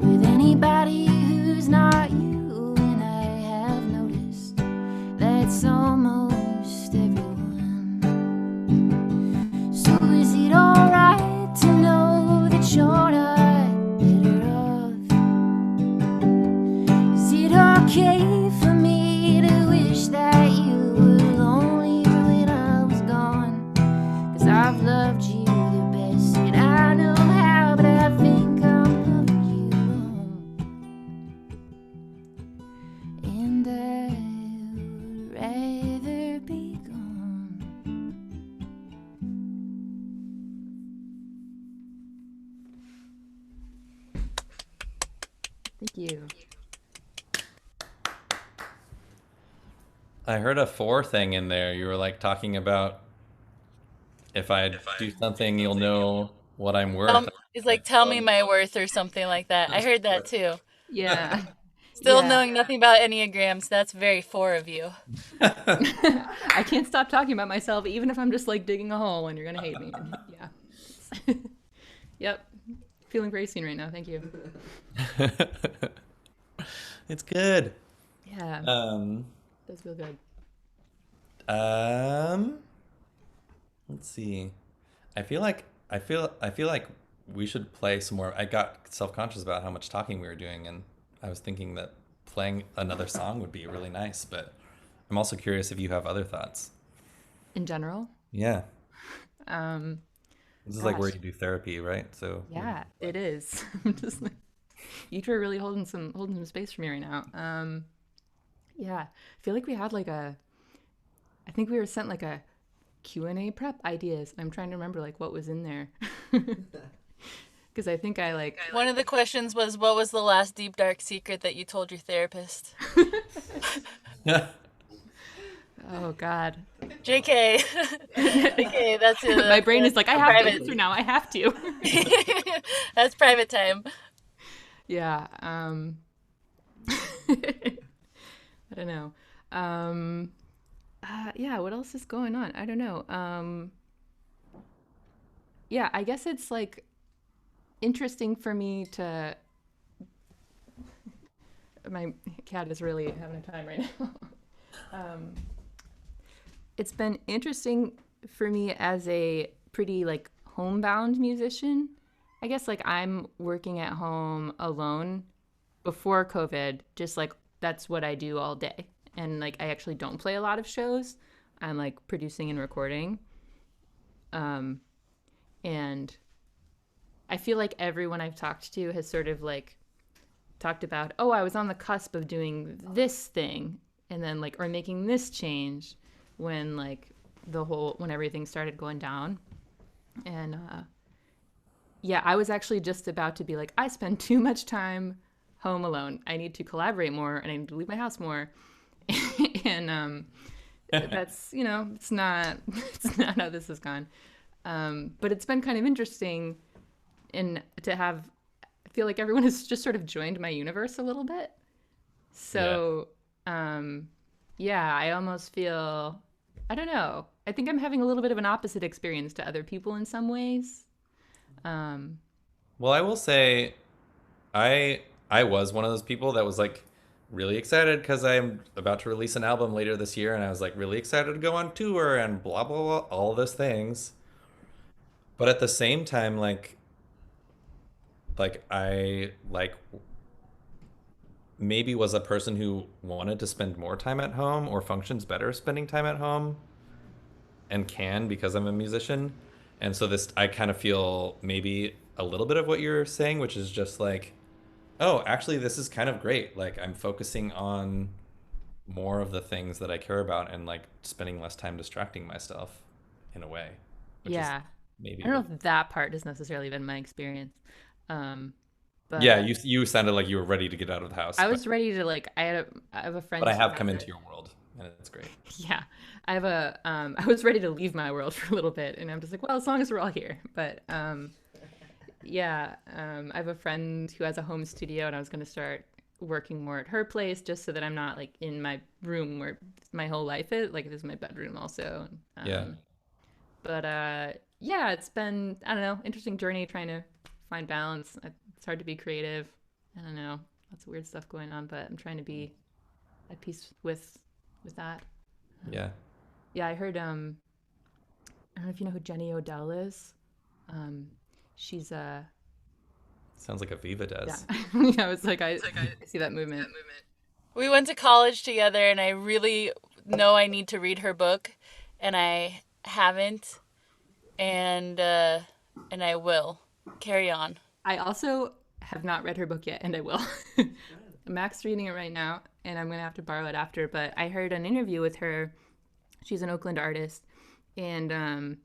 with anybody who's not you, and I have noticed that's almost everyone. So is it alright to know that you're not better off? Is it okay for me to wish that you were lonelier when I was gone? 'Cause I've loved you the best that I know how, but I think I'm loving you wrong. And I'd rather be gone. Thank you. I heard a 4 thing in there. You were like talking about if I do something, you'll know what I'm worth. It's like, tell me my worth or something like that. I heard that too. Yeah. Still Yeah. knowing nothing about Enneagrams, that's very 4 of you. I can't stop talking about myself, even if I'm just like digging a hole and you're gonna hate me. Yeah. Yep. Feeling very seen right now. Thank you. It's good. Yeah. Does feel good. Let's see. I feel like we should play some more. I got self-conscious about how much talking we were doing, and I was thinking that playing another song would be really nice, but I'm also curious if you have other thoughts. In general. Yeah. This is like where Gosh. you do therapy, right? So Yeah, it is. I'm just like, you two are really holding some space for me right now. Yeah, I feel like we had like I think we were sent like a Q&A prep ideas. I'm trying to remember like what was in there. Because I think I like, One of the questions was, what was the last deep dark secret that you told your therapist? oh God. JK. JK, that's it. My brain is like, I have to private. answer now. I have to. That's private time. Yeah. I don't know. Yeah, what else is going on? I don't know. Yeah, I guess it's like interesting for me to. My cat is really having a time right now. It's been interesting for me as a pretty like homebound musician. I guess like I'm working at home alone before COVID, just like that's what I do all day. And like I actually don't play a lot of shows. I'm like producing and recording. And I feel like everyone I've talked to has sort of like talked about, oh, I was on the cusp of doing this thing and then like, or making this change when like when everything started going down. And yeah, I was actually just about to be like, I spend too much time home alone. I need to collaborate more and I need to leave my house more. And that's, you know, it's not how this has gone. But it's been kind of interesting to have, I feel like everyone has just sort of joined my universe a little bit. So, yeah, I almost feel, I don't know. I think I'm having a little bit of an opposite experience to other people in some ways. Well, I will say, I was one of those people that was like really excited because I'm about to release an album later this year, and I was like really excited to go on tour and blah blah blah, all those things. But at the same time, like I like maybe was a person who wanted to spend more time at home or functions better spending time at home and can because I'm a musician. And so this, I kind of feel maybe a little bit of what you're saying, which is just like, oh, actually, this is kind of great. Like I'm focusing on more of the things that I care about and like spending less time distracting myself in a way, which is Yeah. maybe I don't what. know if that part has necessarily been my experience. Um, but Yeah, you sounded like you were ready to get out of the house, I but was ready to like I have a but friend I who have has come a into your world and it's great. yeah. I have a I was ready to leave my world for a little bit and I'm just like, well, as long as we're all here. But yeah, I have a friend who has a home studio and I was going to start working more at her place just so that I'm not like in my room where my whole life is. Like this is my bedroom also. Yeah. But yeah, it's been, I don't know, interesting journey trying to find balance. It's hard to be creative. I don't know. Lots of weird stuff going on, but I'm trying to be at peace with that. Yeah. Yeah, I heard I don't know if you know who Jenny Odell is. Um she's Sounds like Aviva yeah. does. Yeah, I was like I see that movement. We went to college together, and I really know I need to read her book, and I haven't, and I will. Carry on. I also have not read her book yet, and I will. Mac's reading it right now, and I'm gonna have to borrow it after. But I heard an interview with her. She's an Oakland artist, and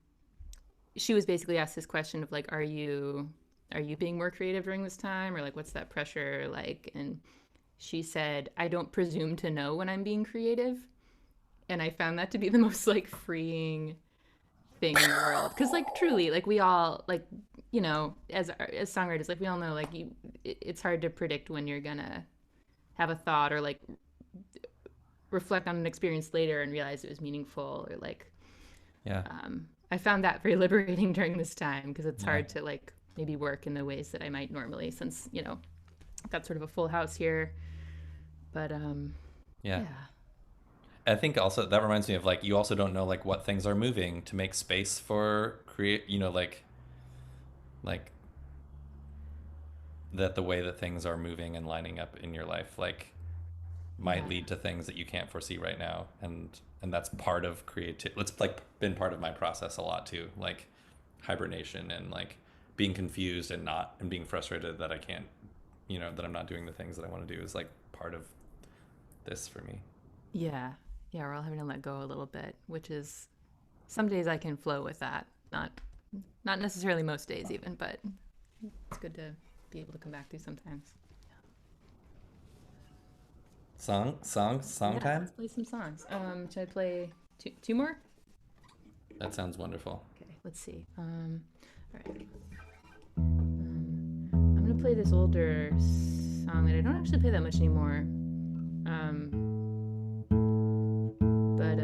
she was basically asked this question of like, are you being more creative during this time, or like, what's that pressure like? And she said, I don't presume to know when I'm being creative, and I found that to be the most like freeing thing in the world because like truly like we all like as songwriters like we all know like it's hard to predict when you're gonna have a thought or like reflect on an experience later and realize it was meaningful or like Yeah. I found that very liberating during this time because it's Yeah. hard to like maybe work in the ways that I might normally since got sort of a full house here but Yeah. I think also that reminds me of like you also don't know like what things are moving to make space for create, like that the way that things are moving and lining up in your life like might lead to things that you can't foresee right now, and that's part of creative. It's like been part of my process a lot too, like hibernation and like being confused and being frustrated that I can't, that I'm not doing the things that I want to do is like part of this for me. yeah we're all having to let go a little bit which is some days I can flow with that not necessarily most days even but it's good to be able to come back to sometimes. Song Yeah, time. let's play some songs. Should I play two more? That sounds wonderful. Okay, let's see. All right. I'm gonna play this older song that I don't actually play that much anymore. But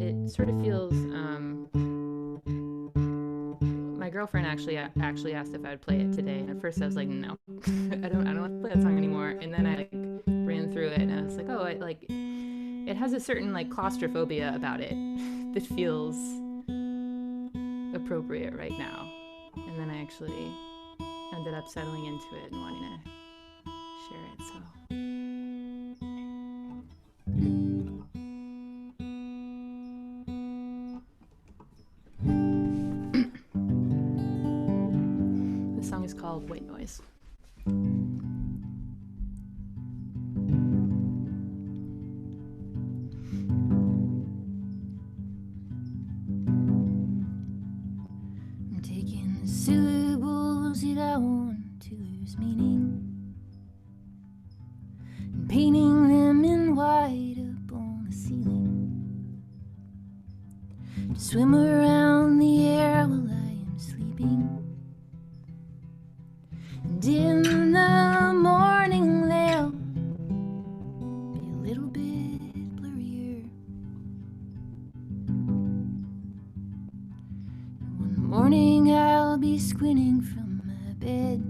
it sort of feels. My girlfriend actually asked if I'd play it today, and at first I was like, no, I don't want to play that song anymore. And then I like ran through it, and I was like, oh, it has a certain like claustrophobia about it that feels appropriate right now. And then I actually ended up settling into it and wanting to share it. So. This song is called White Noise. I'm taking the syllables that I want to lose meaning and painting them in white up on the ceiling to swim around the air while I am sleeping. And in the morning they'll be a little bit blurrier. One morning I'll be squinting from my bed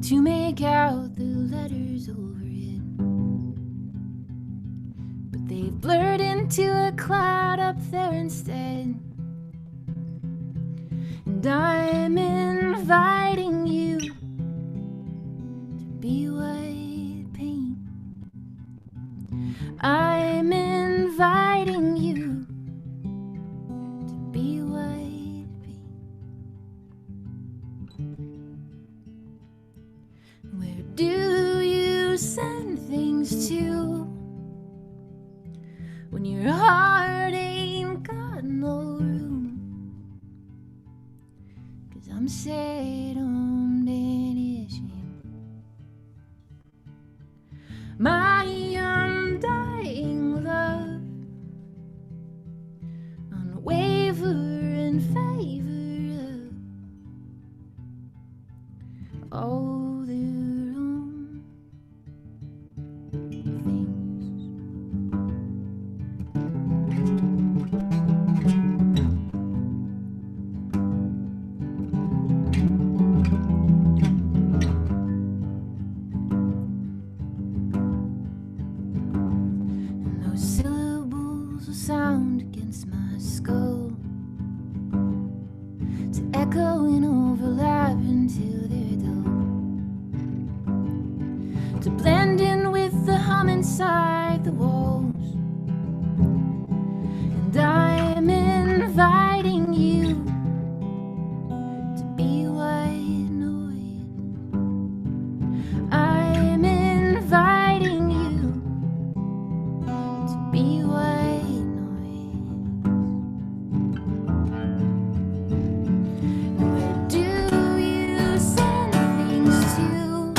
to make out the letters overhead, but they've blurred into a cloud up there instead. And I'm inviting you to be white paint. I'm inviting you to be white paint. when your heart ain't got no room. 'Cause I'm set on banishing my undying love, unwavering favor of all the wrong things. And those syllables will sound against my skull, to echo and overlap until they're dull, to blend in with the hum inside the walls. And I'm inviting you to be white noise. I'm inviting you to be white noise. Where do you send things to?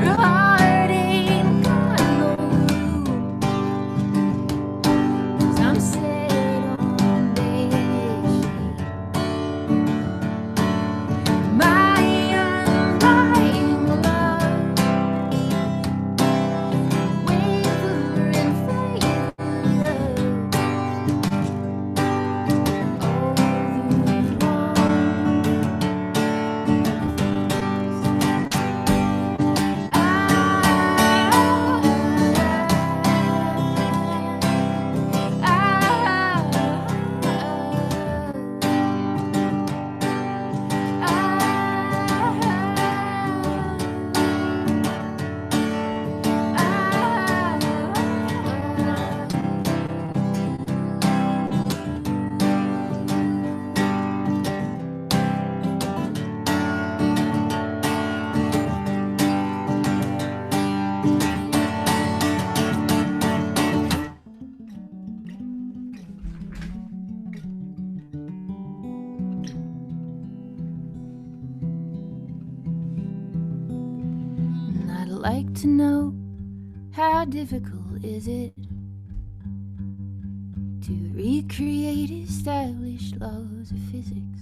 Your heart ain't got no room. 'Cause I'm set on banishing my undying love, wavering favor of all the wrong And I'd like to know, how difficult is it to recreate established laws of physics,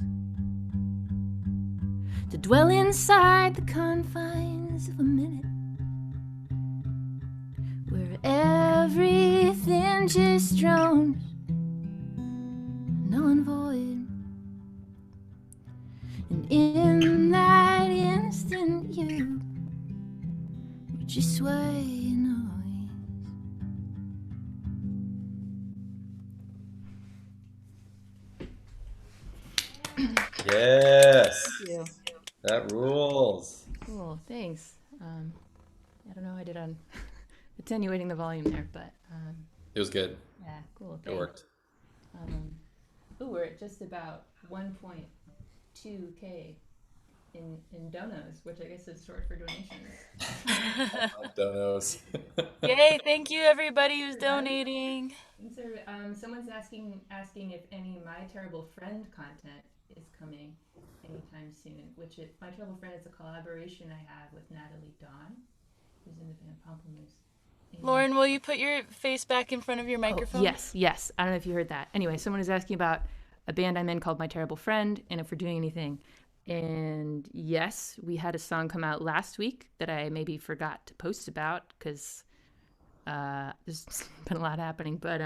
to dwell inside the confines of a minute, where everything just drones, null and void. And in that instant, you're just white noise. Yes, Thank you. that rules. Cool, thanks. I don't know how I did on attenuating the volume there, but It was good. yeah, cool. It Thanks. worked. We're at just about 1.2K in donos, which I guess is short for donations. Donos. Yay, thank you everybody who's donating. So, someone's asking if any My Terrible Friend content is coming anytime soon. My Terrible Friend is a collaboration I have with Natalie Dawn, who's in the band Pamplemousse. And- Lauren, will you put your face back in front of your microphone? Yes. I don't know if you heard that. Anyway, someone is asking about a band I'm in called My Terrible Friend, and if we're doing anything. And yes, we had a song come out last week that I maybe forgot to post about because there's been a lot happening. But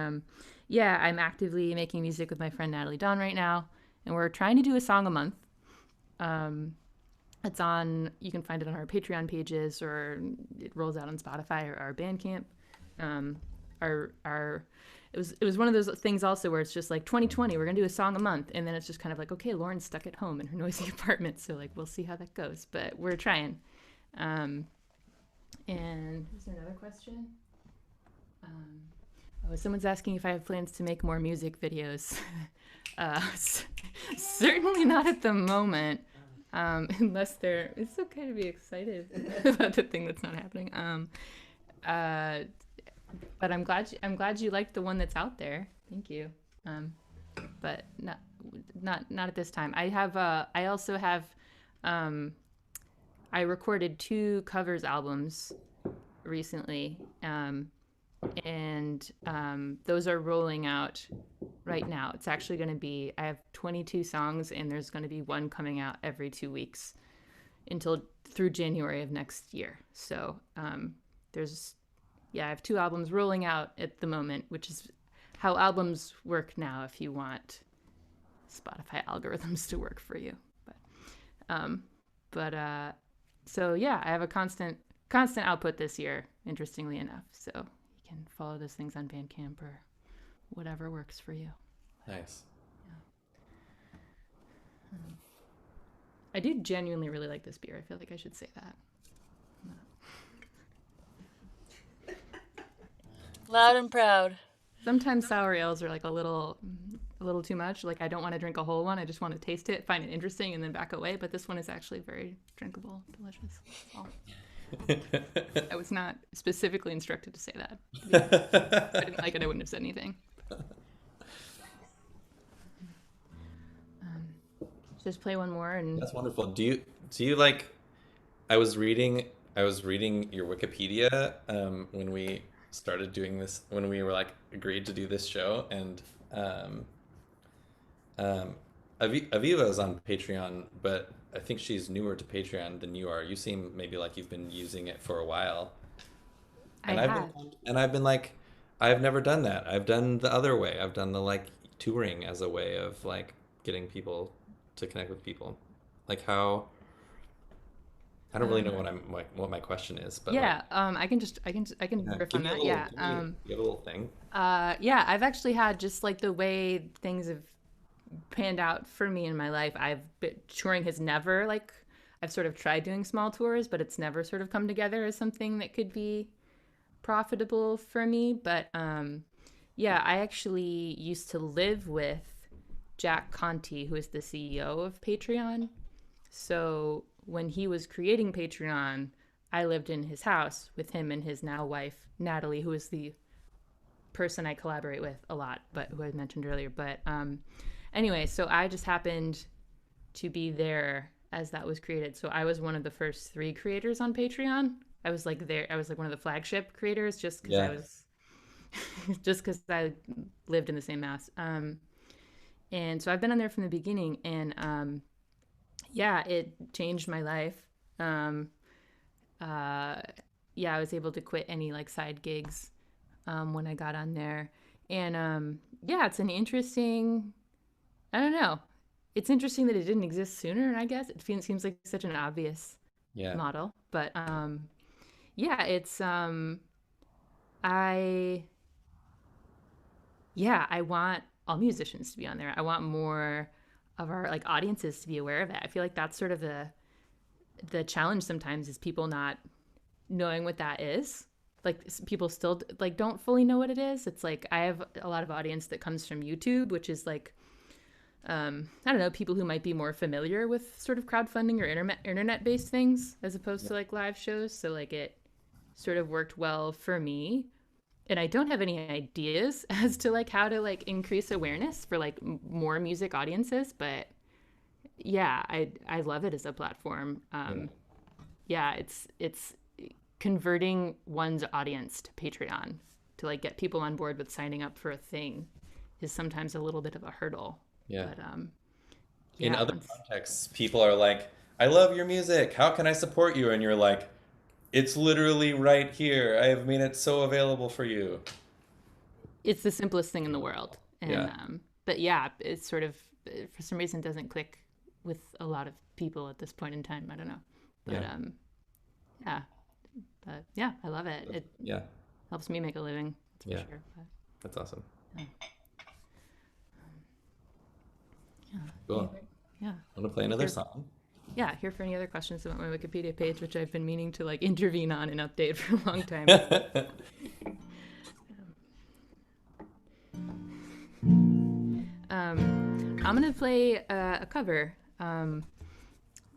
yeah, I'm actively making music with my friend Natalie Dawn right now, and we're trying to do a song a month. It's on, you can find it on our Patreon pages, or it rolls out on Spotify or our Bandcamp. It was one of those things also where it's just like 2020, we're gonna do a song a month, and then it's just kind of like, okay, Lauren's stuck at home in her noisy apartment, so like we'll see how that goes, but we're trying. And is there another question? Someone's asking if I have plans to make more music videos. Certainly not at the moment, unless it's okay to be excited about the thing that's not happening. but I'm glad you liked the one that's out there. Thank you. But not at this time. I also have I recorded 2 covers albums recently, and those are rolling out right now. It's actually going to be, I have 22 songs, and there's going to be one coming out every 2 weeks through January of next year. So I have 2 albums rolling out at the moment, which is how albums work now if you want Spotify algorithms to work for you. So yeah, I have a constant output this year, interestingly enough. So you can follow those things on Bandcamp or whatever works for you. Nice. Yeah. I do genuinely really like this beer. I feel like I should say that. Loud and proud. Sometimes sour ales are like a little too much. Like I don't want to drink a whole one. I just want to taste it, find it interesting, and then back away. But this one is actually very drinkable, delicious. Oh. I was not specifically instructed to say that. If I didn't like it, I wouldn't have said anything. Just play one more, and That's wonderful. Do you like? I was reading your Wikipedia when we started doing this, when we were like agreed to do this show, and Aviva is on Patreon, but I think she's newer to Patreon than you are. You seem maybe like you've been using it for a while. And I've been like, I've never done that. I've done the other way. I've done the like touring as a way of like getting people to connect with people. Like how, I don't really know what my question is, but yeah, like, I can riff on that. you have a little thing. Yeah, I've actually had just like the way things have panned out for me in my life. Touring has never I've sort of tried doing small tours, but it's never sort of come together as something that could be profitable for me. But yeah, I actually used to live with Jack Conti, who is the CEO of Patreon. So when he was creating Patreon, I lived in his house with him and his now wife, Natalie, who is the person I collaborate with a lot, but who I mentioned earlier. But anyway, so I just happened to be there as that was created. So I was one of the first 3 creators on Patreon. I was like one of the flagship creators just because I lived in the same house. And so I've been on there from the beginning, and yeah, it changed my life. Yeah, I was able to quit any like side gigs when I got on there. And yeah, it's an interesting, I don't know. It's interesting that it didn't exist sooner, I guess. It seems like such an obvious model. But yeah, it's I want all musicians to be on there. I want more of our like audiences to be aware of it. I feel like that's sort of the challenge sometimes, is people not knowing what that is. Like people still like don't fully know what it is. It's like I have a lot of audience that comes from YouTube, which is like I don't know, people who might be more familiar with sort of crowdfunding or internet-based things as opposed to like live shows. So like it sort of worked well for me. And I don't have any ideas as to like how to like increase awareness for like more music audiences, but yeah, I love it as a platform. Yeah, it's converting one's audience to Patreon to like get people on board with signing up for a thing is sometimes a little bit of a hurdle. Yeah. But in other contexts, people are like, I love your music. How can I support you? And you're like, it's literally right here. I have made it so available for you. It's the simplest thing in the world. And Yeah. But yeah, it's sort of for some reason doesn't click with a lot of people at this point in time. I don't know. But yeah. But yeah, I love it. It helps me make a living. That's for sure. But, That's awesome. yeah. Cool. Yeah. Want to play another song? Yeah, here for any other questions about my Wikipedia page, which I've been meaning to like intervene on and update for a long time. I'm gonna play a cover.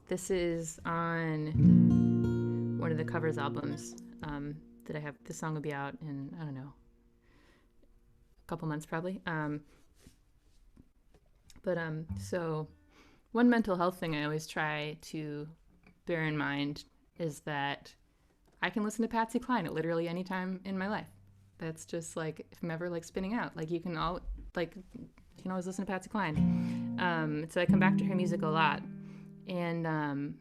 This is on one of the covers albums. that I have. This song will be out in, I don't know, a couple months probably. So one mental health thing I always try to bear in mind is that I can listen to Patsy Cline at literally any time in my life. That's just like, if I'm ever like spinning out, like you can always listen to Patsy Cline. So I come back to her music a lot. And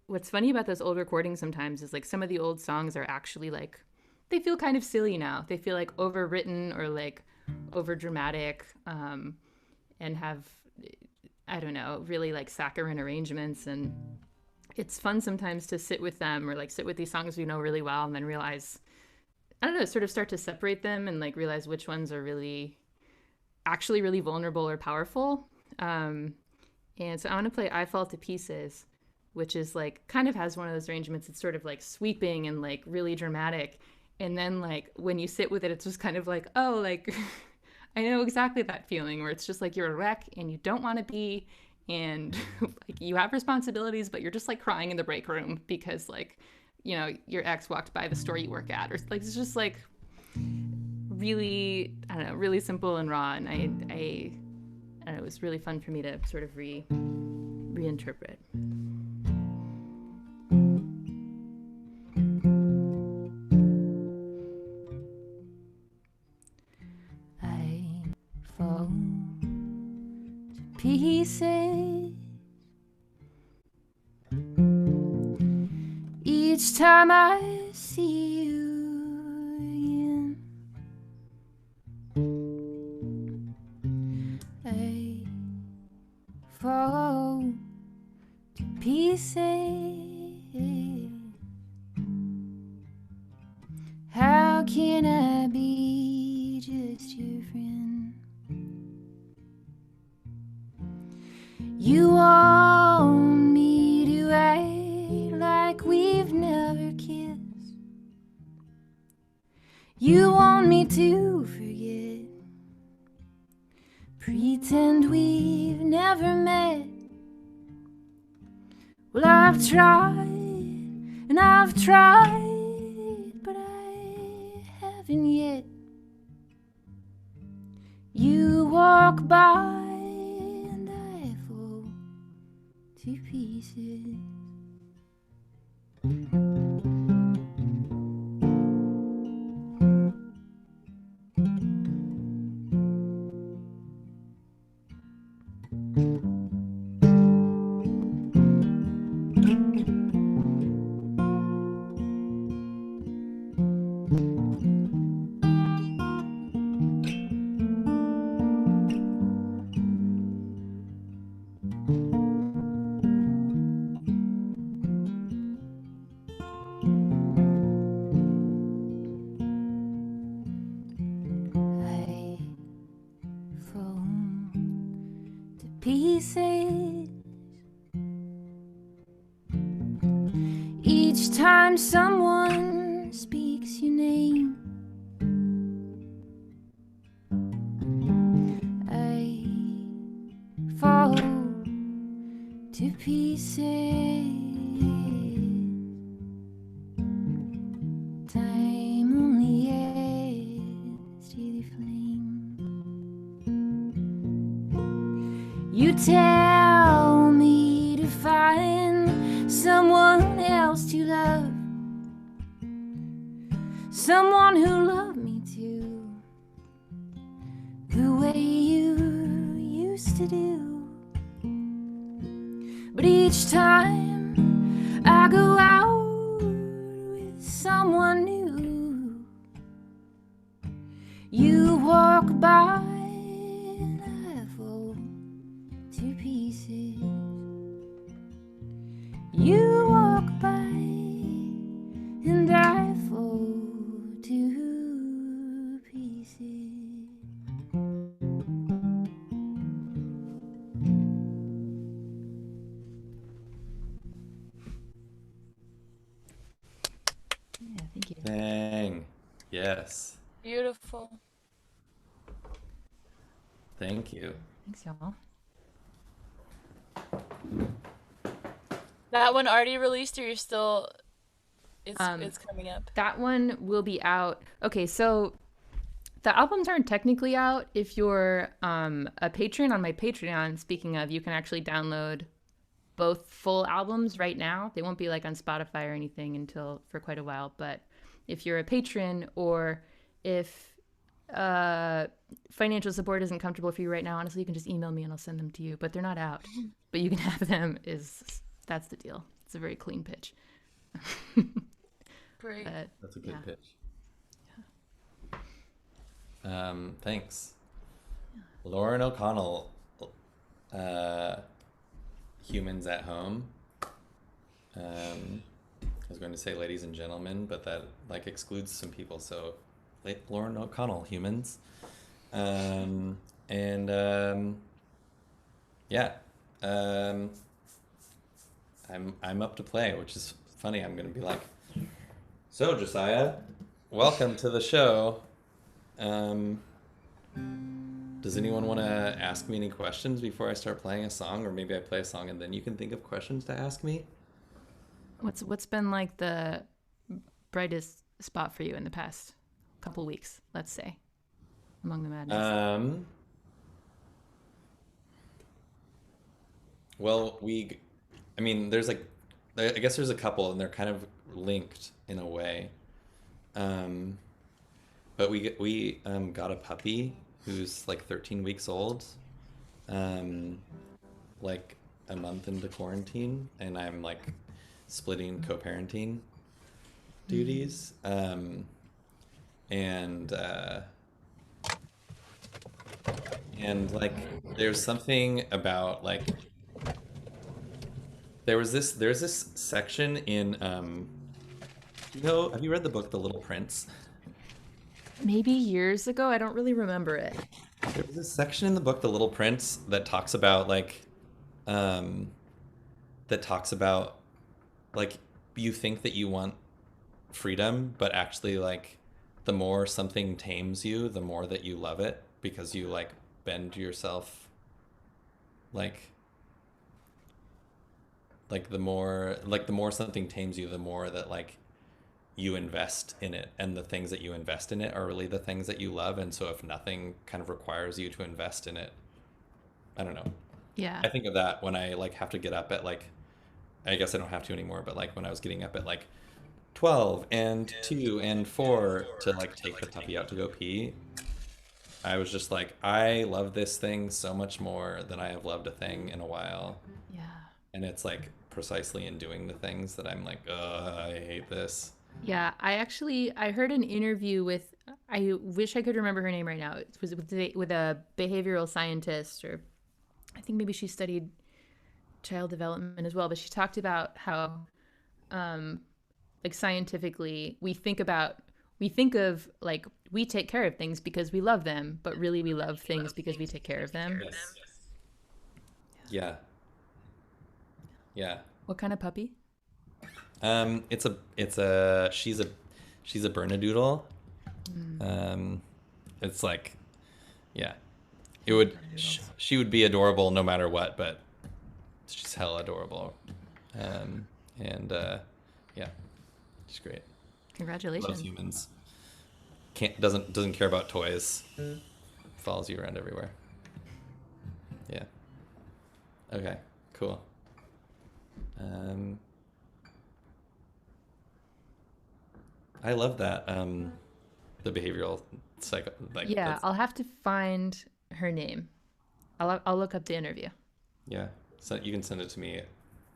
what's funny about those old recordings sometimes is like some of the old songs are actually like, they feel kind of silly now. They feel like overwritten or like over dramatic, and have, I don't know, really like saccharine arrangements. And it's fun sometimes to sit with them or like sit with these songs we know really well and then realize, I don't know, sort of start to separate them and like realize which ones are really actually really vulnerable or powerful. And so I want to play I Fall to Pieces, which is like kind of has one of those arrangements. It's sort of like sweeping and like really dramatic. And then like when you sit with it, it's just kind of like, oh, like I know exactly that feeling where it's just like you're a wreck and you don't want to be, and like you have responsibilities, but you're just like crying in the break room because like, you know, your ex walked by the store you work at, or like it's just like really, I don't know, really simple and raw. And I don't know, it was really fun for me to sort of reinterpret. I fall to pieces each time I see you again. I fall to pieces. How can I be just your friend? You want me to act like we've never kissed. You want me to forget, pretend we've never met. Well, I've tried and I've tried, but I haven't yet. You walk by and I fall to pieces. Pieces each time someone speaks your name. I fall to pieces. Time only adds to the flame. You tell me to find someone else to love, someone who loved me too, the way you used to do. But each time I go out with someone new, you walk by and I fall to pieces. You walk by and I fall to pieces. Yeah, thank you. Dang. Yes. Beautiful. Thank you. Thanks, y'all. That one already released, or you're still It's coming up. That one will be out. Okay, so the albums aren't technically out. If you're a patron on my Patreon, speaking of, you can actually download both full albums right now. They won't be like on Spotify or anything until for quite a while. But if you're a patron, or if financial support isn't comfortable for you right now, honestly, you can just email me and I'll send them to you. But they're not out. But you can have them. That's the deal. It's a very clean pitch. Great. That's a good yeah. pitch. Thanks. Lauren O'Connell, Humans at Home. I was going to say ladies and gentlemen, but that like excludes some people. So Lauren O'Connell, Humans. Yeah. I'm up to play, which is funny. I'm going to be like, so Josiah, welcome to the show. Does anyone want to ask me any questions before I start playing a song? Or maybe I play a song and then you can think of questions to ask me? What's been like the brightest spot for you in the past couple weeks, let's say, among the madness? Well, there's like, I guess there's a couple and they're kind of linked in a way. But we got a puppy who's like 13 weeks old, like a month into quarantine, and I'm like splitting co-parenting duties. And like there's something about like there's this section in have you read the book The Little Prince? Maybe years ago. I don't really remember it. There was this section in the book The Little Prince that talks about like you think that you want freedom, but actually like the more something tames you, the more that you love it, because you like bend yourself like the more something tames you, the more that like you invest in it, and the things that you invest in it are really the things that you love. And so if nothing kind of requires you to invest in it, I don't know. Yeah. I think of that when I like have to get up at like, I guess I don't have to anymore, but like when I was getting up at like 12 and 2 and 4 to like take the puppy out to go pee, I was just like, I love this thing so much more than I have loved a thing in a while. Yeah. And it's like precisely in doing the things that I'm like, I hate this. Yeah, I heard an interview with, I wish I could remember her name right now. It was with a behavioral scientist, or I think maybe she studied child development as well, but she talked about how like scientifically we think of like we take care of things because we love them, but really we love things because we take care of them. Yes. Yeah. Yeah. What kind of puppy? She's a Bernedoodle. It's like, yeah, she would be adorable no matter what, but she's hella adorable. Yeah, she's great. Congratulations. Loves humans. Doesn't care about toys. Follows you around everywhere. Yeah. Okay, cool. I love that. The behavioral psycho. Like, yeah, I'll have to find her name. I'll look up the interview. Yeah, so you can send it to me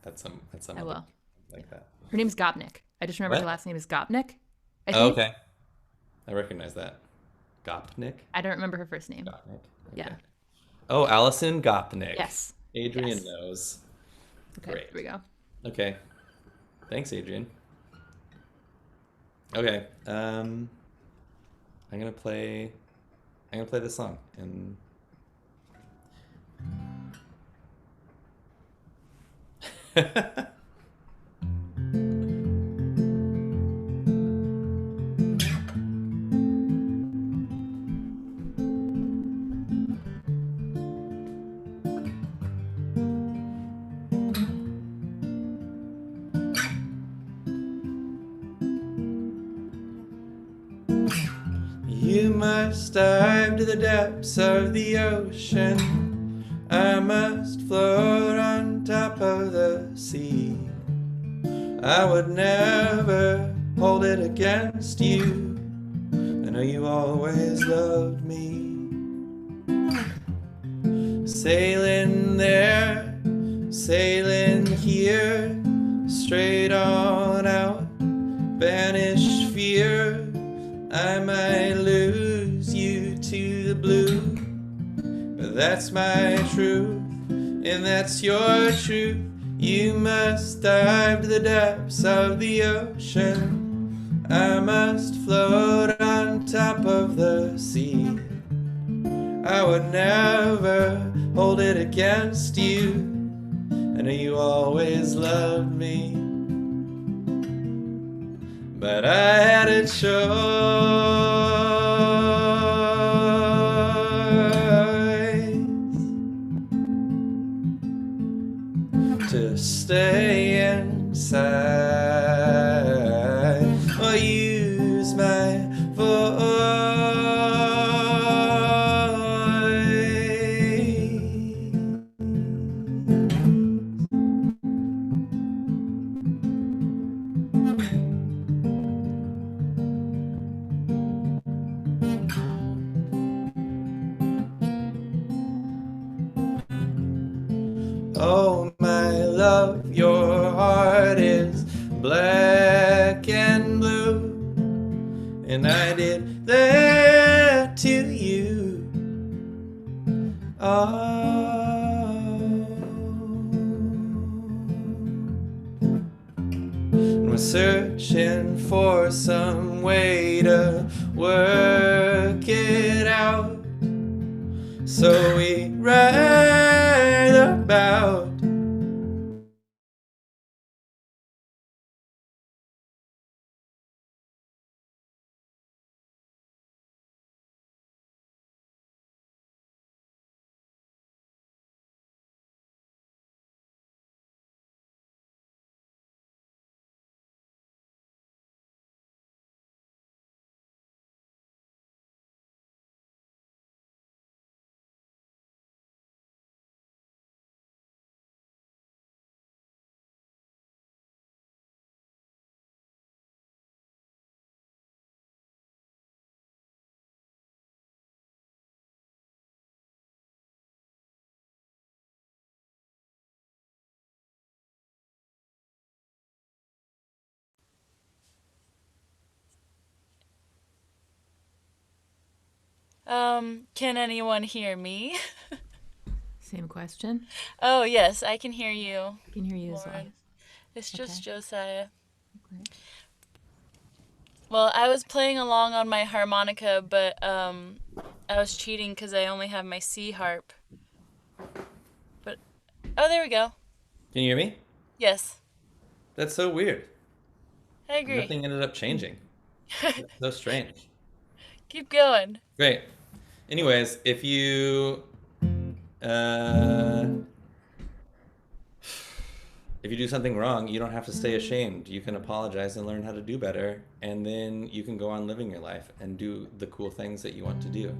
at some. I will. Like that. Her name's Gopnik. I just remember What? her last name is Gopnik. I think. Oh, okay. I recognize that. Gopnik? I don't remember her first name. Gopnik. Okay. Yeah. Oh, Allison Gopnik. Yes. Adrian Yes. knows. Okay, Great. here we go. Okay. Thanks, Adrian. Okay. I'm gonna play this song and You must dive to the depths of the ocean. I must float on top of the sea. I would never hold it against you. I know you always loved me. Sailing there, sailing here, straight on out, banish fear. I might lose you to the blue, but that's my truth, and that's your truth. You must dive to the depths of the ocean. I must float on top of the sea. I would never hold it against you. I know you always loved me, but I had a choice to stay inside or use my voice. Oh, my love, your heart is black and blue, and I did that to you. We're searching for some way to work it out, so we write about Can anyone hear me? Same question. Oh, yes, I can hear you. I can hear you as well. Lauren. It's just Okay. Josiah. Okay. Well, I was playing along on my harmonica, but I was cheating because I only have my C harp. But, oh, there we go. Can you hear me? Yes, That's so weird. I agree. Nothing ended up changing. That's so strange. Keep going. Great. Anyways, if you do something wrong, you don't have to stay ashamed. You can apologize and learn how to do better, and then you can go on living your life and do the cool things that you want to do.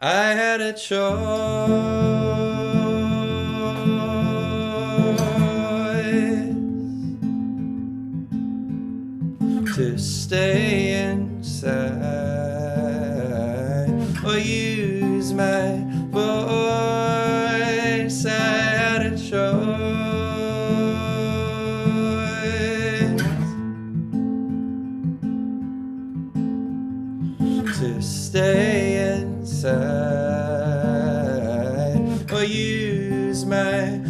I had a choice to stay inside or use my voice. I had a choice to stay inside or use my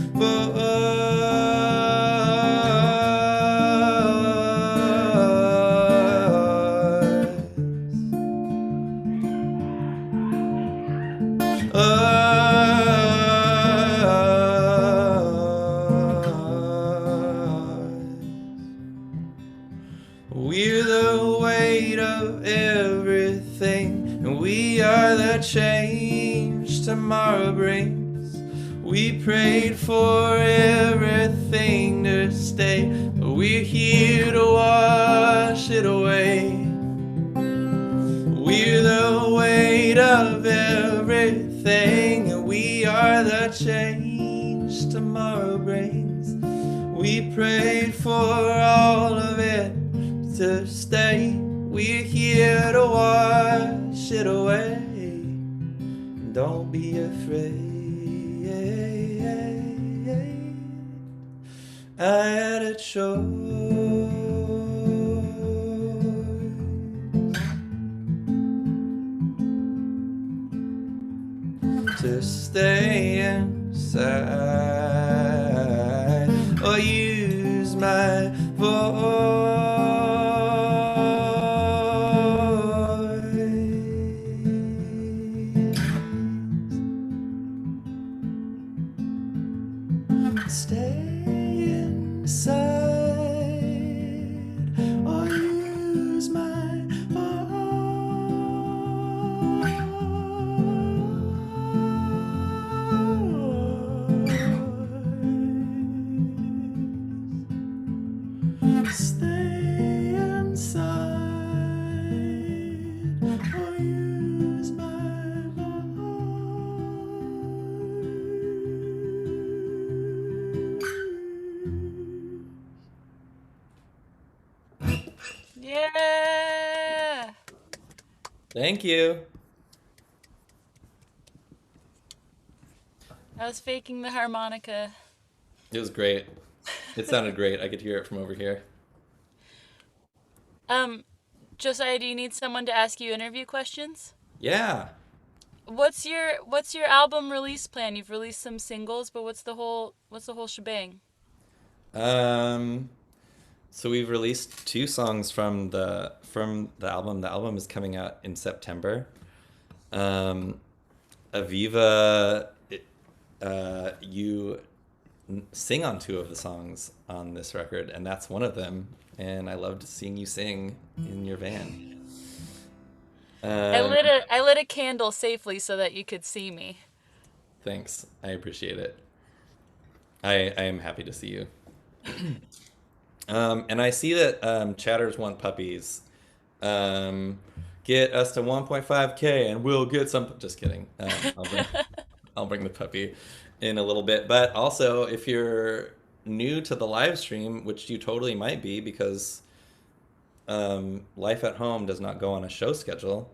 We're the weight of everything, and we are the change tomorrow brings. We prayed for everything to stay, but We're here to wash it away. We're the weight of everything, and we are the change tomorrow brings. We prayed for all of it to stay. We're here to wash it away. Don't be afraid. I had a choice to stay inside or use my voice. Stay inside or use my voice. Stay inside or use my voice. Yeah. Thank you. I was faking the harmonica. It was great. It sounded great. I could hear it from over here. Josiah, do you need someone to ask you interview questions? Yeah. What's your album release plan? You've released some singles, but what's the whole shebang? So we've released 2 songs from the album. The album is coming out in September. Aviva, you sing on 2 of the songs on this record, and that's one of them. And I loved seeing you sing in your van. I lit a candle safely so that you could see me. Thanks. I appreciate it. I am happy to see you. And I see that chatters want puppies. Get us to 1.5K and we'll get some. Just kidding. I'll bring the puppy in a little bit. But also, if you're new to the live stream, which you totally might be because life at home does not go on a show schedule,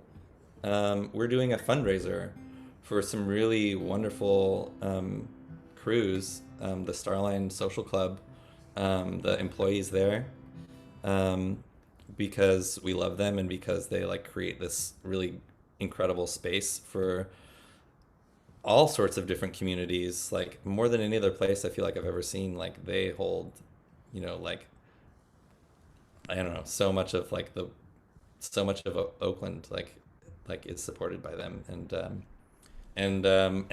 we're doing a fundraiser for some really wonderful crews, the Starline Social Club, the employees there, because we love them and because they like create this really incredible space for all sorts of different communities, like more than any other place I feel like I've ever seen. Like they hold, like, I don't know, so much of Oakland, like it's supported by them, and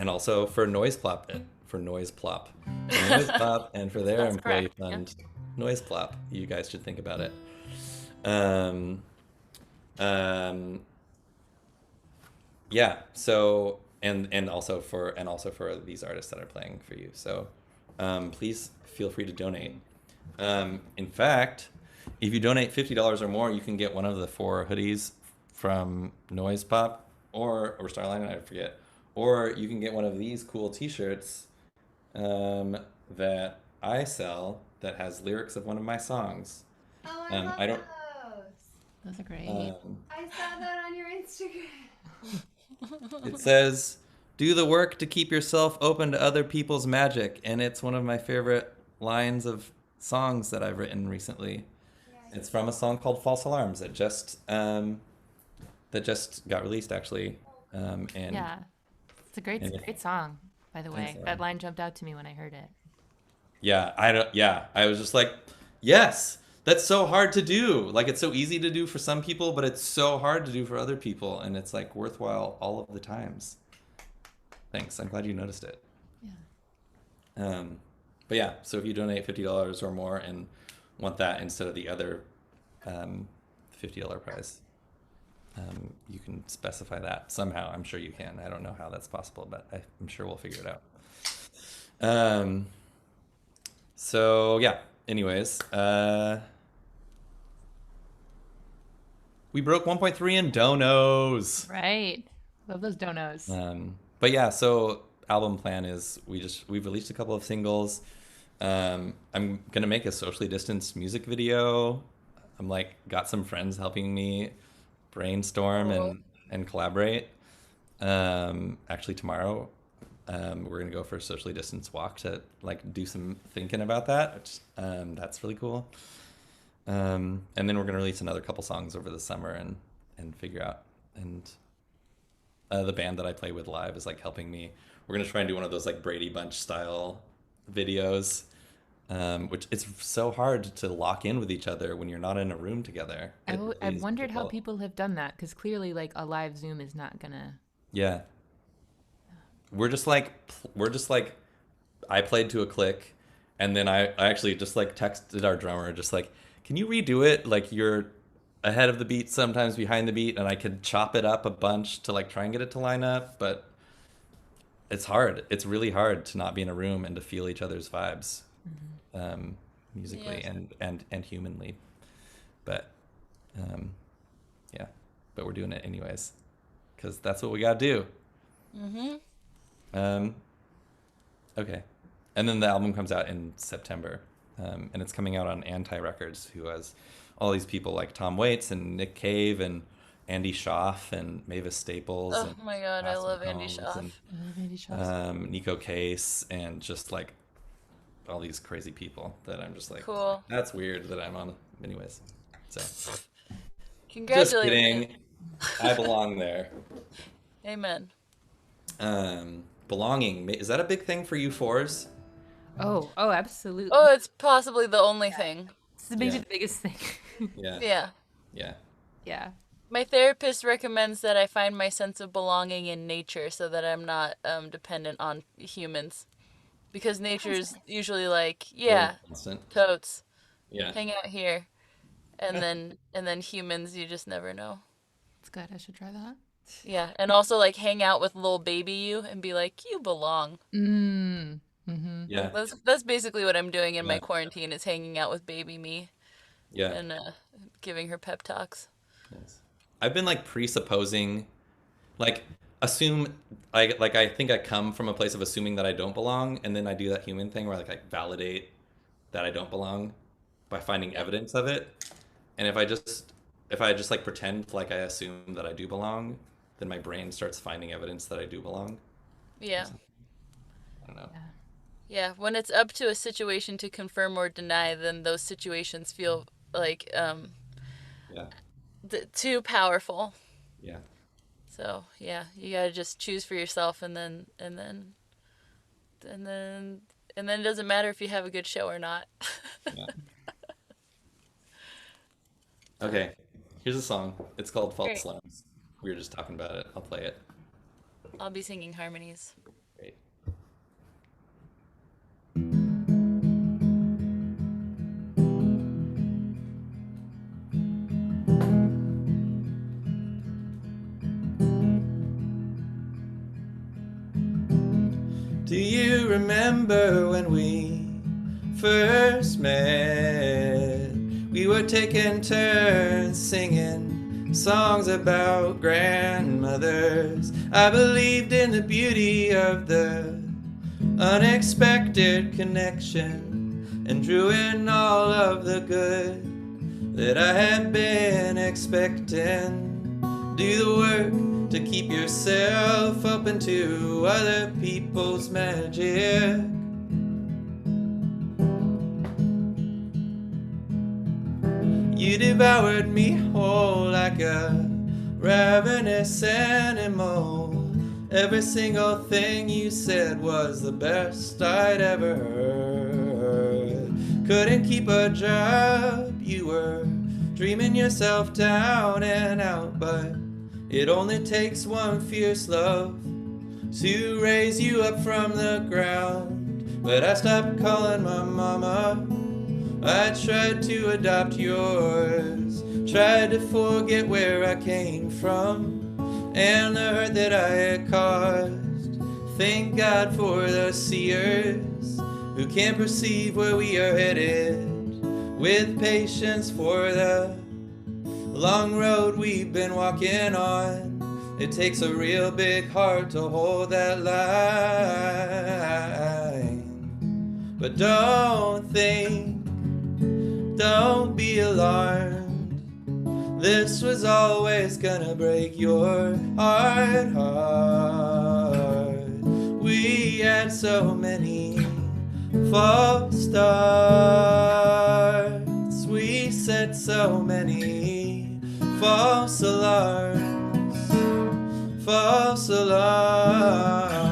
also for Noise Plop, and for their That's employee correct, yeah. fund, Noise Plop. You guys should think about it. Yeah. So and also for these artists that are playing for you. So please feel free to donate. In fact, if you donate $50 or more, you can get one of the 4 hoodies from Noise Pop or Starline, I forget. Or you can get one of these cool T-shirts that I sell that has lyrics of one of my songs. Oh, I love I don't. Those are great. those. I saw that on your Instagram. It says, "Do the work to keep yourself open to other people's magic," and it's one of my favorite lines of songs that I've written recently. It's from a song called "False Alarms" that just got released actually. And Yeah, it's a great song, by the way. Thanks, That line jumped out to me when I heard it. yeah, I was just like, yes, that's so hard to do. Like it's so easy to do for some people, but it's so hard to do for other people, and it's like worthwhile all of the times. Thanks. I'm glad you noticed it. Yeah. But yeah, so if you donate $50 or more and want that instead of the other $50 prize, you can specify that somehow. I'm sure you can. I don't know how that's possible, but I'm sure we'll figure it out. So yeah, anyways, we broke 1.3 in donos. Right. Love those donos. But yeah, so album plan is we've released a couple of singles. I'm gonna make a socially distanced music video. I'm like got some friends helping me brainstorm and collaborate. Actually tomorrow, we're gonna go for a socially distanced walk to like do some thinking about that. Which, that's really cool. And then we're gonna release another couple songs over the summer and figure out. And the band that I play with live is like helping me. We're gonna try and do one of those like Brady Bunch style videos, which it's so hard to lock in with each other when you're not in a room together. It really I've is wondered how difficult. people have done that, because clearly, like, a live Zoom is not gonna. Yeah. We're just like I played to a click, and then I actually just like texted our drummer just like, can you redo it? Like you're ahead of the beat, sometimes behind the beat, and I could chop it up a bunch to like try and get it to line up, but it's hard. It's really hard to not be in a room and to feel each other's vibes, musically Yes. and humanly. But yeah, but we're doing it anyways, because that's what we gotta do. Okay, and then the album comes out in September, and it's coming out on Anti Records, who has all these people like Tom Waits and Nick Cave and Andy Schaaf and Mavis Staples. Oh and my god, I Austin love Andy Combs Schaaf. and Nico Case, and just like all these crazy people that I'm just like, Cool. that's weird that I'm on. Anyways, so just Congratulations. kidding. I belong there. Amen. Belonging, is that a big thing for you fours? Oh, absolutely. Oh, it's possibly the only thing. This is maybe Yeah. the biggest thing. Yeah. Yeah. Yeah. Yeah. My therapist recommends that I find my sense of belonging in nature so that I'm not dependent on humans. Because nature's usually like, yeah, Constant. totes, Yeah. hang out here. And then humans, you just never know. It's good. I should try that. Yeah, and also like hang out with little baby you and be like, you belong. Yeah. That's basically what I'm doing in my Yeah. quarantine is hanging out with baby me Yeah. and giving her pep talks. Yes. I've been like presupposing, like I think I come from a place of assuming that I don't belong, and then I do that human thing where like I validate that I don't belong by finding evidence of it. And if I just like pretend like I assume that I do belong, then my brain starts finding evidence that I do belong. Yeah. I don't know. Yeah, when it's up to a situation to confirm or deny, then those situations feel like Yeah. too powerful. Yeah. So yeah, you gotta just choose for yourself, and then it doesn't matter if you have a good show or not. Yeah. Okay. Here's a song. It's called False Great. Slums. We were just talking about it. I'll play it. I'll be singing harmonies. Great. Do you remember when we first met? We were taking turns singing songs about grandmothers. I believed in the beauty of the unexpected connection and drew in all of the good that I had been expecting. Do the work to keep yourself open to other people's magic. You devoured me whole like a ravenous animal. Every single thing you said was the best I'd ever heard. Couldn't keep a job, you were dreaming yourself down and out, but it only takes one fierce love to raise you up from the ground. But I stopped calling my mama. I tried to adopt yours, tried to forget where I came from and the hurt that I had caused. Thank God for the seers who can't perceive where we are headed, with patience for the long road we've been walking on. It takes a real big heart to hold that line. But don't be alarmed. This was always gonna break your heart. We had so many false starts. We set so many false alarms. False alarms.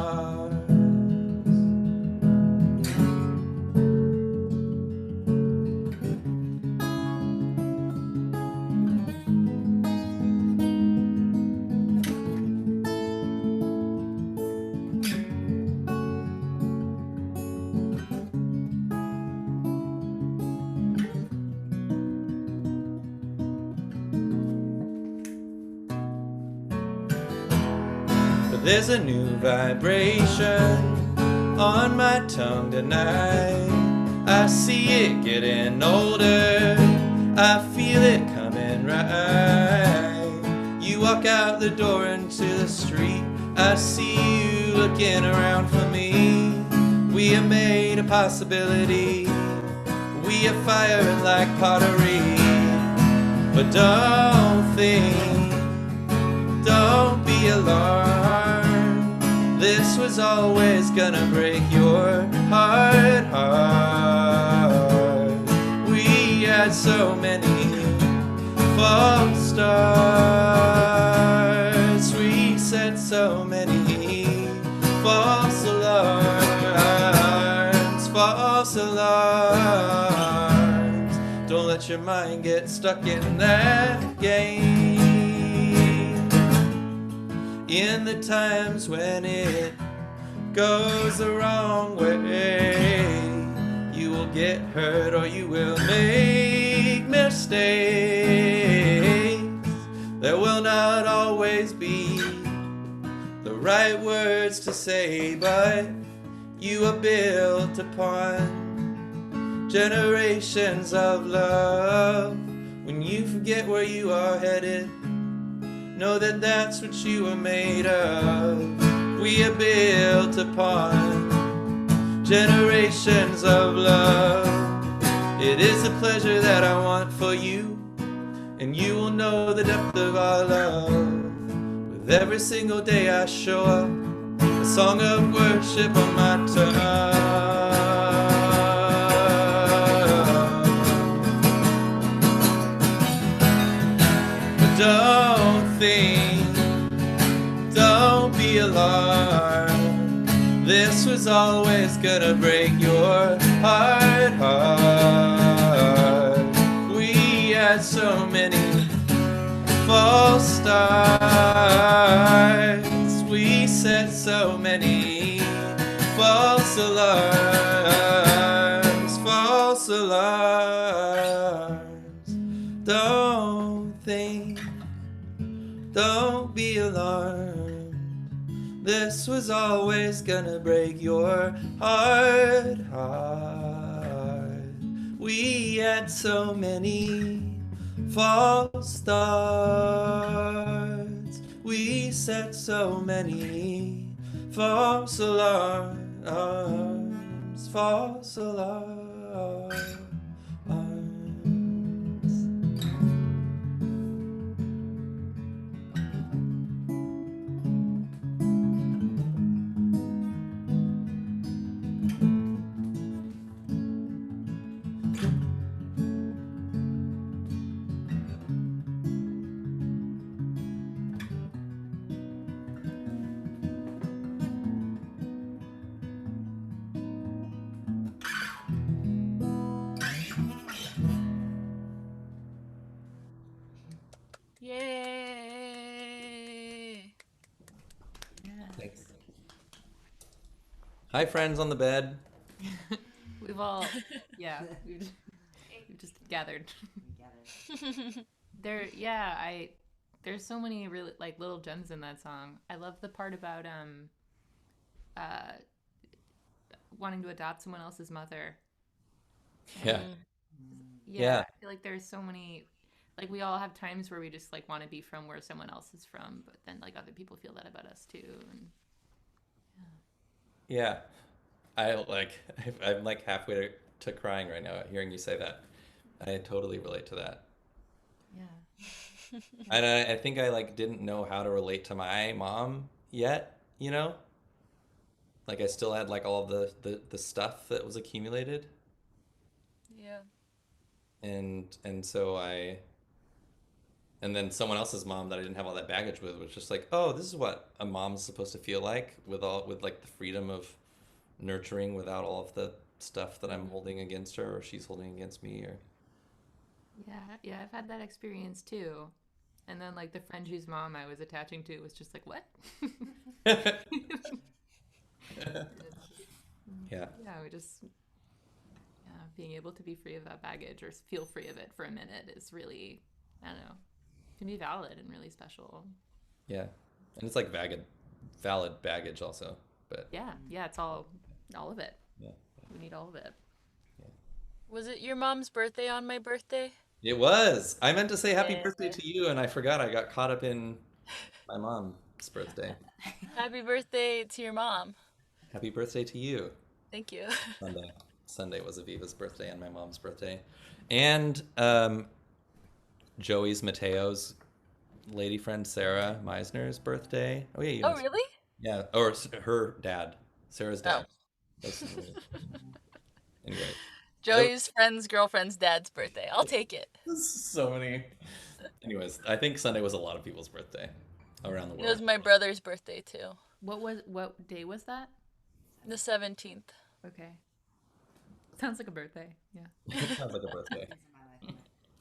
There's a new vibration on my tongue tonight. I see it getting older, I feel it coming right. You walk out the door into the street, I see you looking around for me. We have made a possibility, we are firing like pottery. But don't be alarmed. This was always gonna break your heart. We had so many false starts. We set so many false alarms. False alarms. Don't let your mind get stuck in that game. In the times when it goes the wrong way, you will get hurt or you will make mistakes. There will not always be the right words to say, but you are built upon generations of love. When you forget where you are headed, know that that's what you were made of. We are built upon generations of love. It is a pleasure that I want for you, and you will know the depth of our love. With every single day I show up, a song of worship on my tongue. But don't be alarmed. This was always gonna break your heart. We had so many false starts. We set so many false alarms. False alarms. Don't be alarmed. This was always gonna break your heart. We had so many false starts. We set so many false alarms. False alarms. Yay! Thanks. Hi, friends on the bed. We've all, yeah, we've just gathered. There's so many really like little gems in that song. I love the part about wanting to adopt someone else's mother. Yeah. Yeah, Yeah. I feel like there's so many, like we all have times where we just like want to be from where someone else is from, but then like other people feel that about us too. And Yeah. I like I'm like halfway to crying right now hearing you say that. I totally relate to that. yeah, And I think I like didn't know how to relate to my mom yet, you know? Like I still had like all the stuff that was accumulated Yeah. and so and then someone else's mom that I didn't have all that baggage with was just like, "Oh, this is what a mom's supposed to feel like with like the freedom of nurturing without all of the stuff that I'm holding against her or she's holding against me or yeah, I've had that experience too. And then like the friend whose mom I was attaching to was just like, what? Yeah. Yeah, we just being able to be free of that baggage or feel free of it for a minute is really, I don't know, can be valid and really special. Yeah. And it's like valid baggage also, but Yeah, it's all of it. yeah. We need all of it. Was it your mom's birthday on my birthday? It was. I meant to say happy Yeah. birthday to you and I forgot. I got caught up in my mom's birthday. Happy birthday to your mom. Happy birthday to you. Thank you. Sunday. Sunday was Aviva's birthday and my mom's birthday. And Joey's Mateo's lady friend Sarah Meisner's birthday. Oh yeah, you Oh, know. really? Yeah, or her dad, Sarah's Oh. dad. Anyway, Joey's friend's girlfriend's dad's birthday. I'll take it. so many. Anyways, I think Sunday was a lot of people's birthday around the It was world. my brother's birthday too. What day was that? The 17th. Okay. Sounds like a birthday. Yeah. Sounds like a birthday.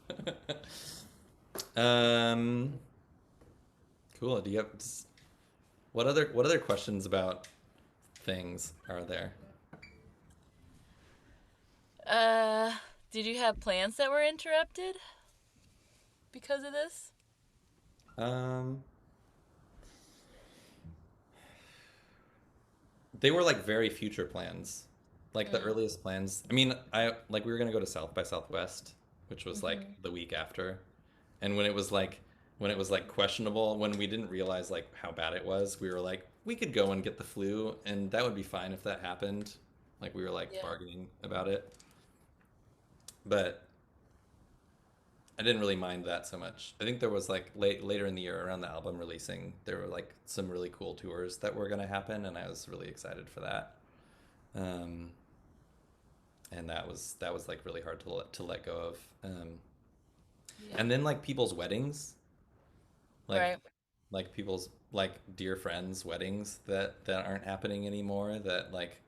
Things in my life. Cool. Do you have what other questions about things are there? Did you have plans that were interrupted because of this? They were like very future plans. Like the earliest plans. I mean, I like we were gonna go to South by Southwest, which was like the week after. And when it was like questionable, when we didn't realize like how bad it was, we were like, we could go and get the flu and that would be fine if that happened. Like we were like Yeah. bargaining about it. But I didn't really mind that so much. I think there was like later in the year around the album releasing, there were like some really cool tours that were going to happen, and I was really excited for that. And that was like really hard to let go of. Yeah. And then like people's weddings, like Right. like people's like dear friends' weddings that aren't happening anymore. That like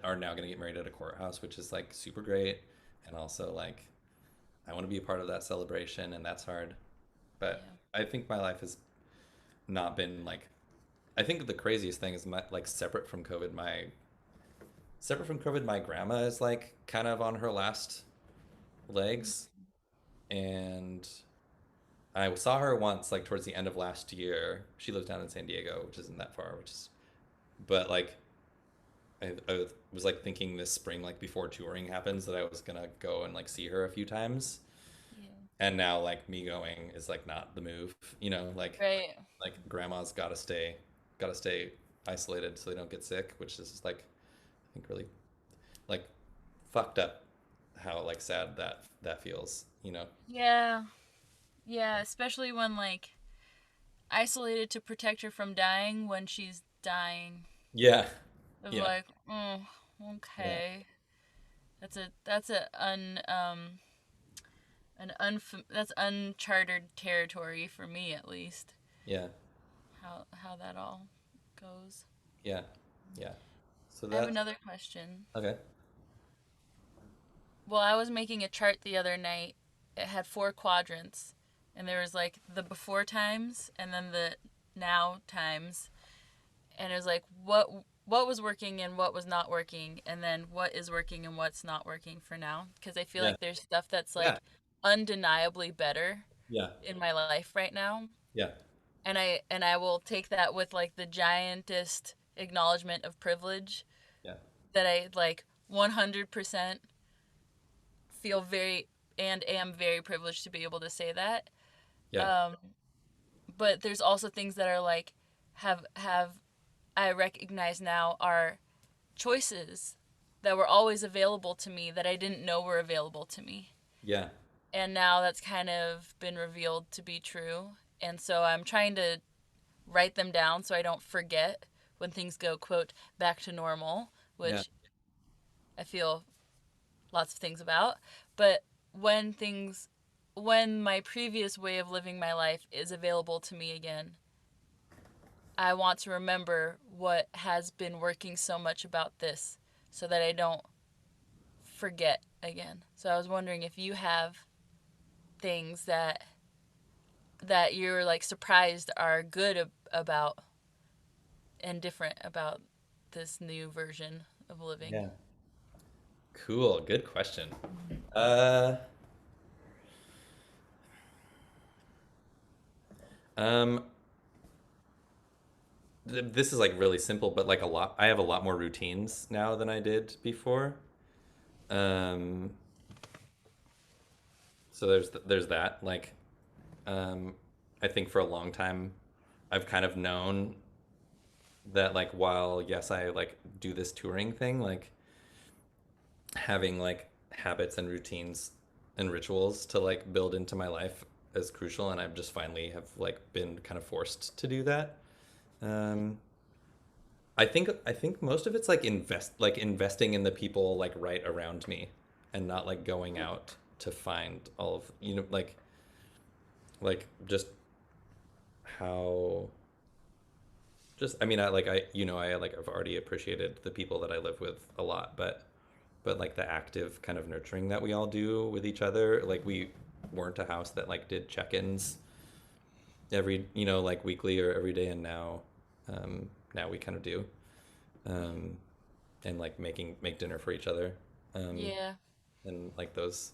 are now going to get married at a courthouse, which is like super great, and also like I want to be a part of that celebration, and that's hard. But I think my life has not been like. I think the craziest thing is like separate from COVID. My grandma is like kind of on her last legs, and I saw her once like towards the end of last year. She lives down in San Diego, which isn't that far, but like I was like thinking this spring, like before touring happens, that I was gonna go and like see her a few times. Yeah. And now like me going is like not the move, like Right. like grandma's gotta stay isolated so they don't get sick, which is like I think really like fucked up how like sad that feels. Yeah. Yeah, especially when like isolated to protect her from dying when she's dying. Yeah. Of Yeah. like, oh, okay. That's that's uncharted territory for me at least. Yeah. How that all goes. Yeah. Yeah. So I have that another question. okay. Well, I was making a chart the other night. It had 4 quadrants, and there was like the before times and then the now times, and it was like what was working and what was not working, and then what is working and what's not working for now. Because I feel Yeah. like there's stuff that's like Yeah. undeniably better Yeah. in my life right now, Yeah. and I will take that with like the giantest acknowledgement of privilege Yeah. that I like 100% feel very and am very privileged to be able to say that. Yeah. But there's also things that are like have I recognize now are choices that were always available to me that I didn't know were available to me. Yeah. And now that's kind of been revealed to be true. And so I'm trying to write them down so I don't forget when things go, quote, back to normal, Yeah. which I feel lots of things about. But when my previous way of living my life is available to me again, I want to remember what has been working so much about this so that I don't forget again. So I was wondering if you have things that you're like surprised are good about and different about this new version of living. Yeah. Cool. Good question. Uh, um, this is like really simple, but like I have a lot more routines now than I did before. Um, so there's that. Like, um, I think for a long time, I've kind of known that like while yes, I like do this touring thing, like having like habits and routines and rituals to like build into my life is crucial, and I've just finally have like been kind of forced to do that. Um, I think most of it's like investing in the people like right around me, and not like going out to find all of just how just I mean I like I you know I like I've already appreciated the people that I live with a lot, but like the active kind of nurturing that we all do with each other, like we weren't a house that like did check-ins every like weekly or every day, and now we kind of do, um, and like make dinner for each other, um, Yeah. and like those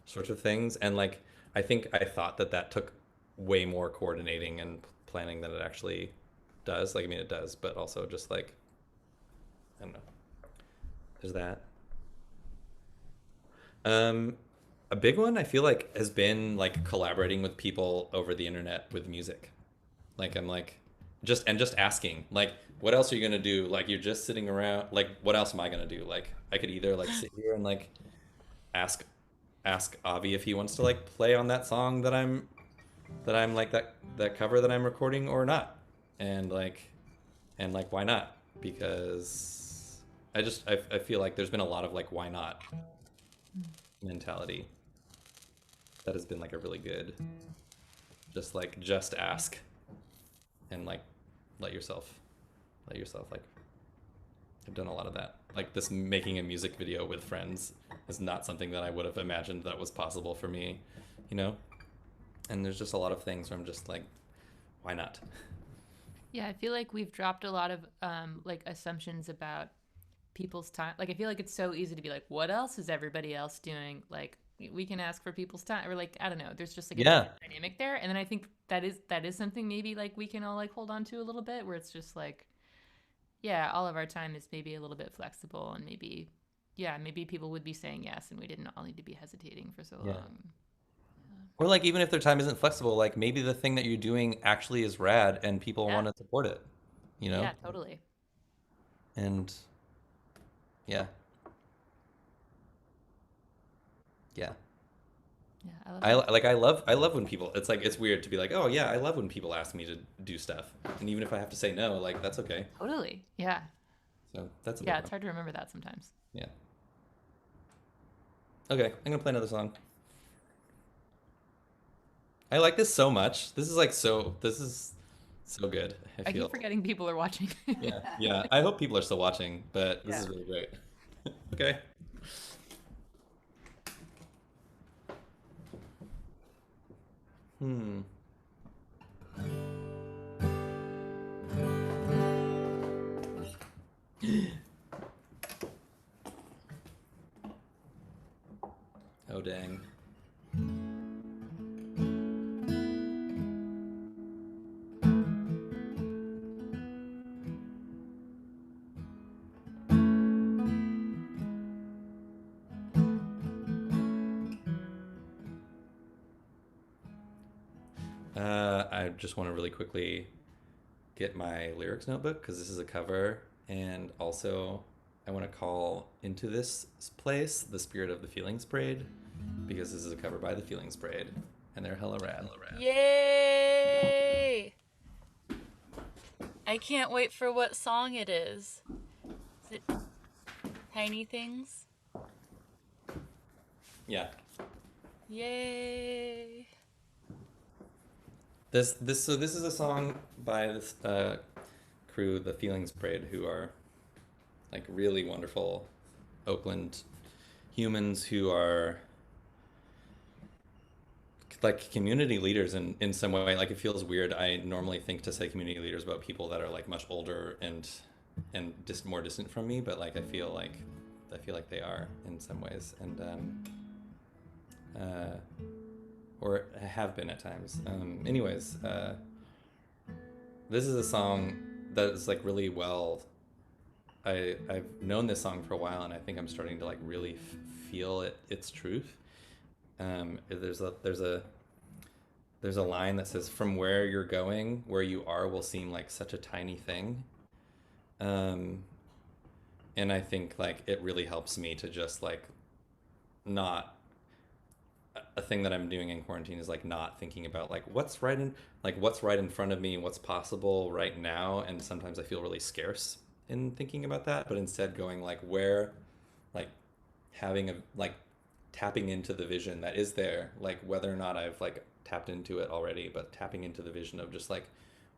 sorts of things. And like I think I thought that took way more coordinating and planning than it actually does. Like I mean it does, but also just like I don't know. There's that. Um, a big one I feel like has been like collaborating with people over the internet with music. Like I'm like just asking like what else are you gonna do? Like you're just sitting around. Like what else am I gonna do? Like I could either like sit here and like ask ask Avi if he wants to like play on that song that I'm like that cover that I'm recording or not, and like why not? Because I feel like there's been a lot of like why not mentality that has been like a really good just ask and like let yourself like I've done a lot of that. Like this making a music video with friends is not something that I would have imagined that was possible for me, you know? And there's just a lot of things where I'm just like, why not? Yeah, I feel like we've dropped a lot of like assumptions about people's time. Like I feel like it's so easy to be like, what else is everybody else doing? Like we can ask for people's time, or like I don't know. There's just like a Yeah. different dynamic there, and then I think that is something maybe like we can all like hold on to a little bit, where it's just like, yeah, all of our time is maybe a little bit flexible, and maybe yeah, maybe people would be saying yes, and we didn't all need to be hesitating for so Yeah. long. Or like even if their time isn't flexible, like maybe the thing that you're doing actually is rad and people Yeah, want to support it, you know? yeah, totally. And yeah. Yeah. Yeah, I love I that. like I love when people it's like it's weird to be like, "Oh yeah, I love when people ask me to do stuff." And even if I have to say no, like that's okay. Totally. Yeah. So, that's a big Yeah, one. it's hard to remember that sometimes. Yeah. Okay, I'm going to play another song. I like this so much. This is so good. I I feel. keep forgetting people are watching. Yeah. Yeah. I hope people are still watching, but this Yeah. is really great. Okay. Hmm. Oh dang. I just want to really quickly get my lyrics notebook because this is a cover, and also I want to call into this place the spirit of the Feelings Parade because this is a cover by the Feelings Parade, and they're hella rad. Yay! I can't wait for what song it is. Is it Tiny Things? Yeah. Yay! This is a song by this crew, the Feelings Parade, who are like really wonderful Oakland humans who are like community leaders in some way. Like, it feels weird. I normally think to say community leaders about people that are like much older and just more distant from me, but like I feel like they are in some ways, and or have been at times. Anyways, this is a song that is like really well. I've known this song for a while, and I think I'm starting to like really feel its truth. There's a line that says, "From where you're going, where you are will seem like such a tiny thing." And I think like it really helps me to just like not. A thing that I'm doing in quarantine is like not thinking about like what's right in front of me, what's possible right now, and sometimes I feel really scarce in thinking about that, but instead going like where, like having a like tapping into the vision that is there, like whether or not I've like tapped into it already, but tapping into the vision of just like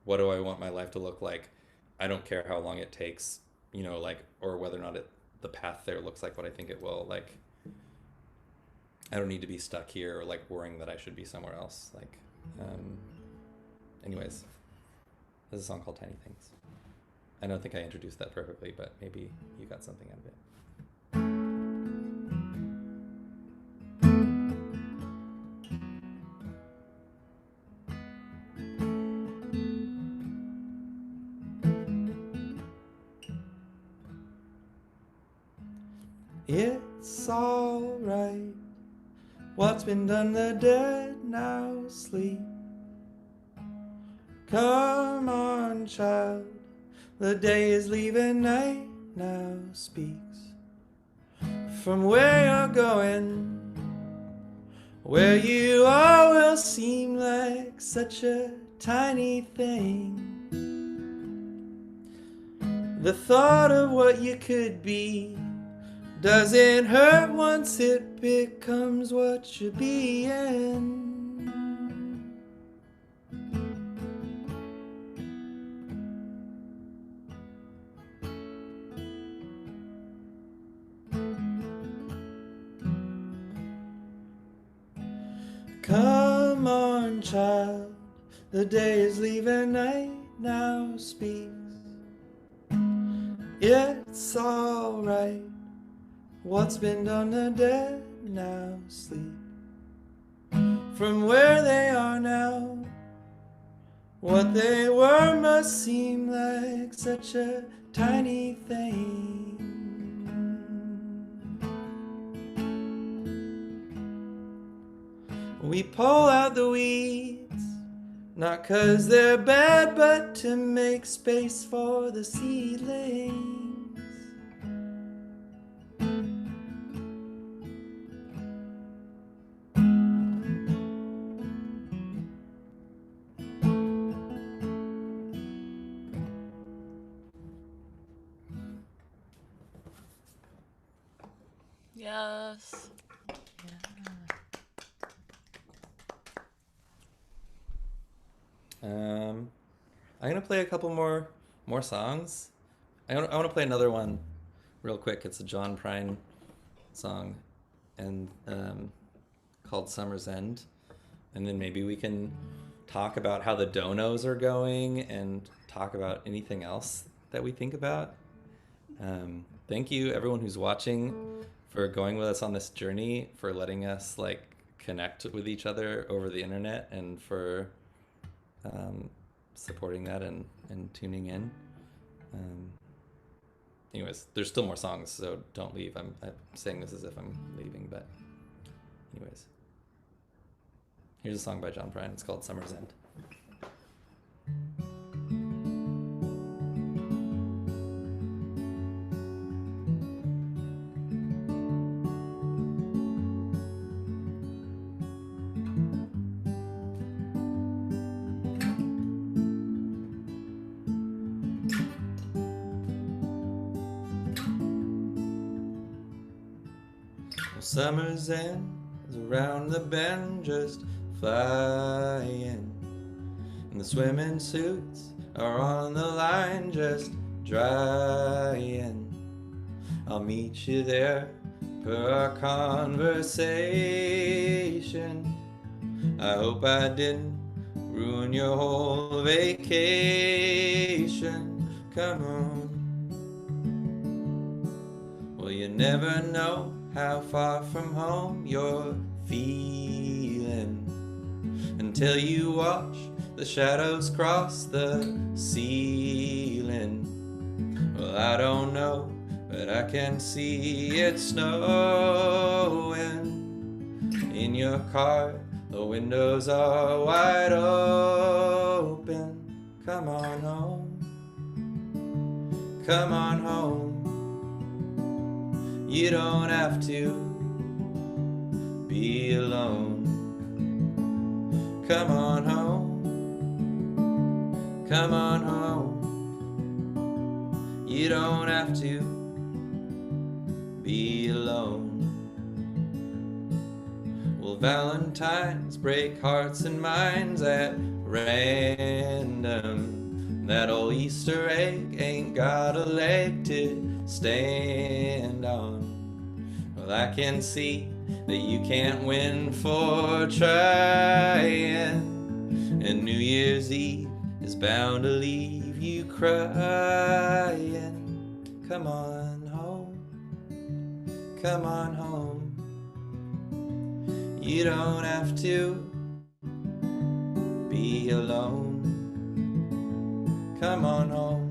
what do I want my life to look like. I don't care how long it takes, you know, like, or whether or not the path there looks like what I think it will. Like, I don't need to be stuck here or like worrying that I should be somewhere else. Like, anyways, there's a song called Tiny Things. I don't think I introduced that perfectly, but maybe you got something out of it. It's alright. What's been done, the dead now sleep. Come on, child, the day is leaving, night now speaks. From where you're going, where you are will seem like such a tiny thing. The thought of what you could be doesn't hurt once it becomes what you're being. Come on, child, the day is leaving, night now speaks. It's alright. What's been done, the dead now sleep. From where they are now, what they were must seem like such a tiny thing. We pull out the weeds, not 'cause they're bad, but to make space for the seedlings. Yes. I'm gonna play a couple more songs. I want to play another one real quick. It's a John Prine song, and called Summer's End, and then maybe we can talk about how the donos are going and talk about anything else that we think about. Thank you everyone who's watching for going with us on this journey, for letting us like connect with each other over the internet, and for supporting that and tuning in. Anyways, there's still more songs, so don't leave. I'm saying this as if I'm leaving, but anyways. Here's a song by John Prine. It's called Summer's End. summer's end is around the bend, just flying. And the swimming suits are on the line, just drying. I'll meet you there for our conversation. I hope I didn't ruin your whole vacation. Come on. Well, you never know how far from home you're feeling until you watch the shadows cross the ceiling. Well, I don't know, but I can see it snowing. In your car, the windows are wide open. Come on home. Come on home. You don't have to be alone. Come on home. Come on home. You don't have to be alone. Well, Valentines break hearts and minds at random. That old Easter egg ain't got a leg to stand on. Well, I can see that you can't win for trying. And New Year's Eve is bound to leave you crying. Come on home. Come on home. You don't have to be alone. Come on home.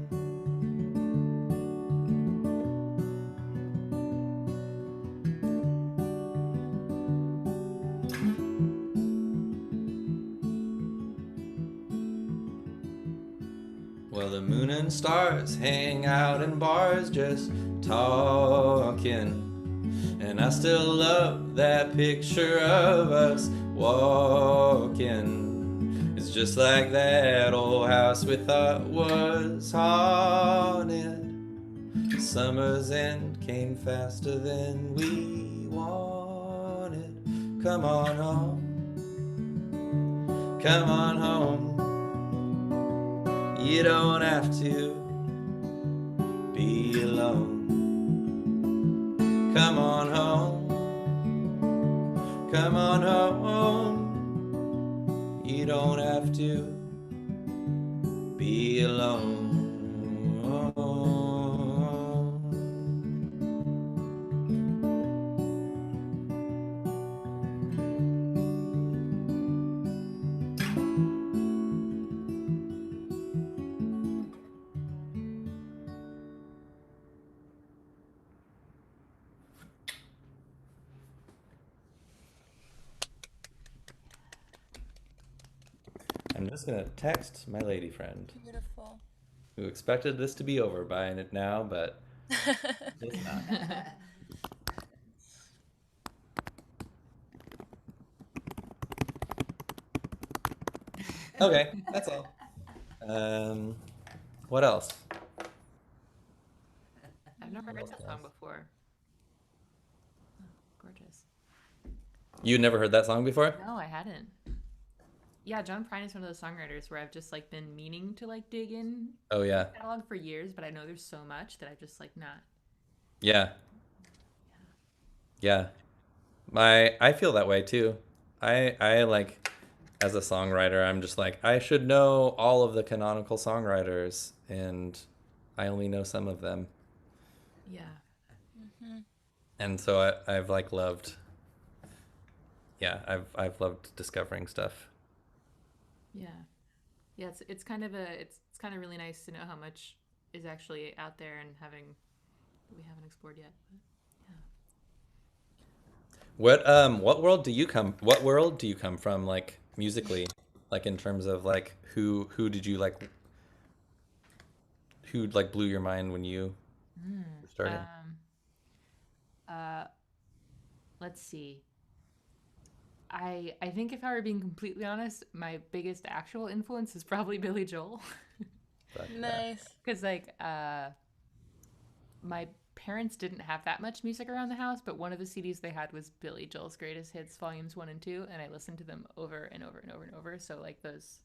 Well, the moon and stars hang out in bars just talking. And I still love that picture of us walking. It's just like that old house we thought was haunted. Summer's end came faster than we wanted. Come on home. Come on home. You don't have to be alone. Come on home. Come on home. You don't have to be alone. I'm just gonna text my lady friend, Beautiful. who expected this to be over by it now, but it's not. Okay, that's all. What else? I've never heard that song before. Oh, gorgeous. You never heard that song before? No, I hadn't. Yeah, John Prine is one of those songwriters where I've just like been meaning to like dig in Oh yeah, catalog for years, but I know there's so much that I've just like not. yeah, yeah. I feel that way too. I like, as a songwriter, I'm just like, I should know all of the canonical songwriters, and I only know some of them. Yeah. And so I've like loved. Yeah, I've loved discovering stuff. Yeah. Yeah, it's kind of really nice to know how much is actually out there and we haven't explored yet. But, yeah. What world do you come from, like musically, like in terms of like who did you like, who like blew your mind when you started? Let's see. I think if I were being completely honest, my biggest actual influence is probably Billy Joel. But, Nice. Because like my parents didn't have that much music around the house, but one of the CDs they had was Billy Joel's Greatest Hits Volumes 1 and 2, and I listened to them over and over and over and over. So like those,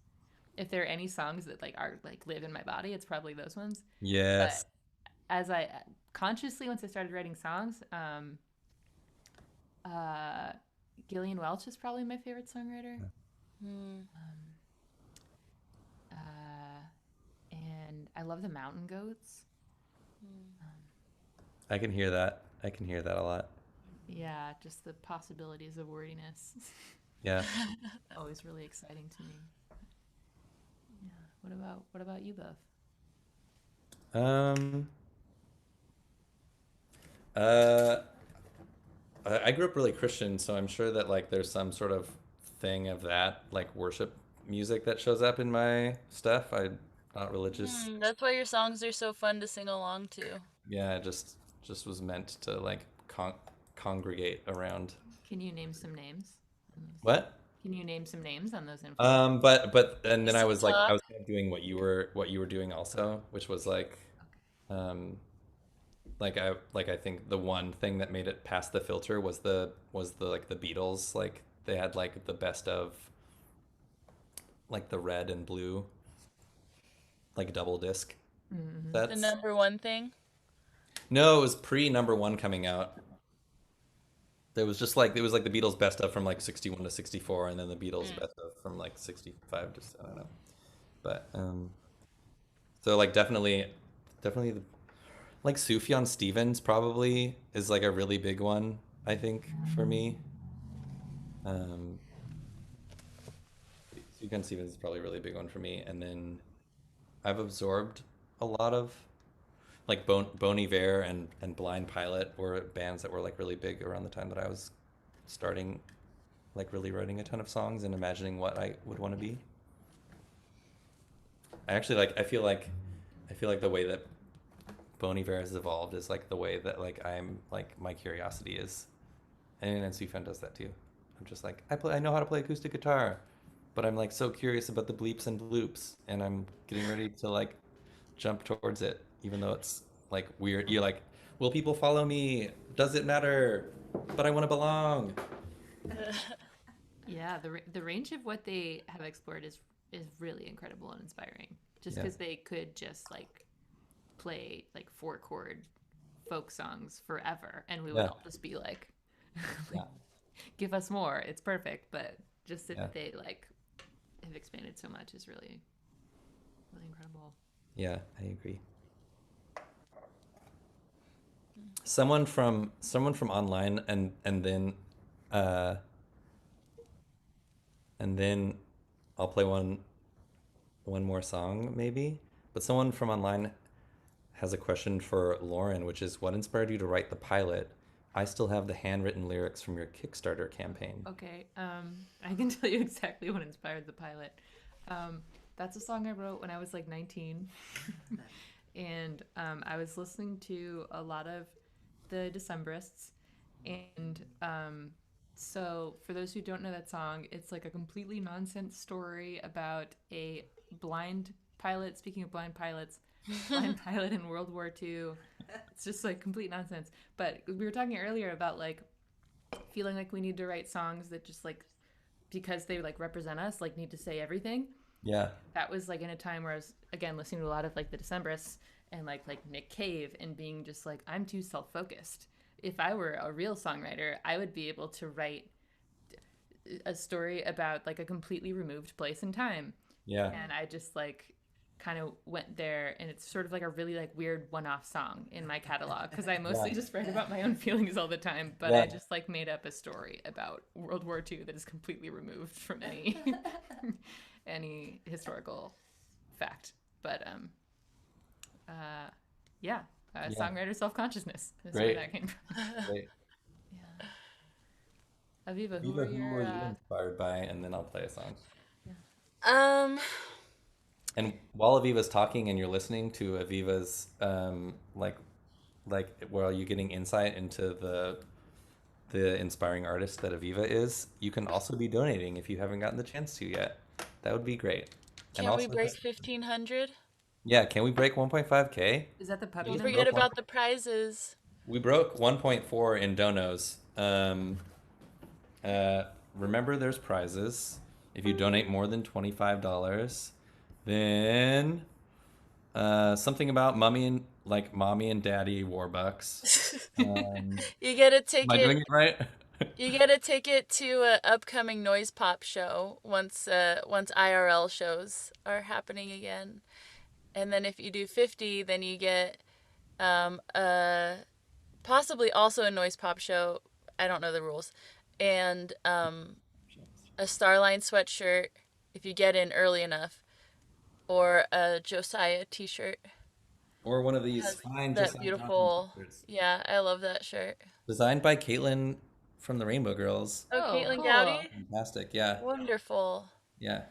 if there are any songs that like are like live in my body, it's probably those ones. Yes. But as I consciously, once I started writing songs, Gillian Welch is probably my favorite songwriter. And I love the Mountain Goats. I can hear that. I can hear that a lot. Yeah, just the possibilities of wordiness. Yeah. Always really exciting to me. Yeah. What about you both? I grew up really Christian, so I'm sure that like there's some sort of thing of that, like worship music that shows up in my stuff. I'm not religious. That's why your songs are so fun to sing along to. Yeah, it just was meant to like congregate around. Can you name some names? What? Can you name some names on those influences? But and then I was like I Talk. was kind of doing what you were doing also, which was like I think the one thing that made it past the filter was the like the Beatles, like they had like the best of like the red and blue like double disc The sets. number one thing. No, it was pre number one coming out. It was just like it was like the Beatles best of from like 61 to 64, and then the Beatles best of from like 65 to I don't know. But so like definitely like Sufjan Stevens probably is like a really big one, I think, for me. Sufjan Stevens is probably a really big one for me, and then I've absorbed a lot of like Bon Iver and Blind Pilot were bands that were like really big around the time that I was starting like really writing a ton of songs and imagining what I would want to be. I actually like I feel like the way that Bon Iver has evolved is like the way that like I'm like my curiosity is, and Sufjan does that too. I'm just like I know how to play acoustic guitar, but I'm like so curious about the bleeps and bloops, and I'm getting ready to like jump towards it, even though it's like weird. You're like, will people follow me? Does it matter? But I want to belong. Yeah, the range of what they have explored is really incredible and inspiring. Just Yeah. because they could just like play like 4-chord folk songs forever, and we would Yeah. all just be like, Yeah. give us more. It's perfect. But just that Yeah. they like have expanded so much is really, really incredible. Yeah, I agree. Someone from online and then I'll play one more song maybe. But someone from online has a question for Lauren, which is what inspired you to write the pilot? I still have the handwritten lyrics from your Kickstarter campaign. Okay, I can tell you exactly what inspired the pilot. That's a song I wrote when I was like 19. And I was listening to a lot of the Decemberists. And so for those who don't know that song, it's like a completely nonsense story about a blind pilot, speaking of blind pilots, blind pilot in World War II. It's just like complete nonsense. But we were talking earlier about like feeling like we need to write songs that just like, because they like represent us, like need to say everything. Yeah. That was like in a time where I was again listening to a lot of like the Decemberists and like Nick Cave and being just like, I'm too self-focused. If I were a real songwriter, I would be able to write a story about like a completely removed place and time. Yeah. And I just like kind of went there, and it's sort of like a really like weird one-off song in my catalog because I mostly just write about my own feelings all the time, but I just like made up a story about World War II that is completely removed from any any historical fact. But songwriter self-consciousness is where Great. that came from. Great. Aviva, Who were you inspired by? And then I'll play a song. And while Aviva's talking and you're listening to Aviva's like while you're getting insight into the inspiring artist that Aviva is, you can also be donating if you haven't gotten the chance to yet. That would be great. Can we break 1,500? Yeah, can we break 1.5K? Is that the puppy Don't number? forget about the prizes. We broke 1.4 in donos. Remember, there's prizes. If you donate more than $25, then something about mommy and daddy Warbucks. You get a Am I doing ticket. it right? You get a ticket to an upcoming Noise Pop show once IRL shows are happening again. And then if you do 50, then you get possibly also a Noise Pop show. I don't know the rules. And a Starline sweatshirt if you get in early enough, or a Josiah t-shirt. Or one of these Has fine that Josiah Johnson beautiful. t-shirts. Yeah, I love that shirt. Designed by Caitlin from the Rainbow Girls. Oh, Oh, Caitlin cool. Gowdy? Fantastic, yeah. Wonderful. Yeah.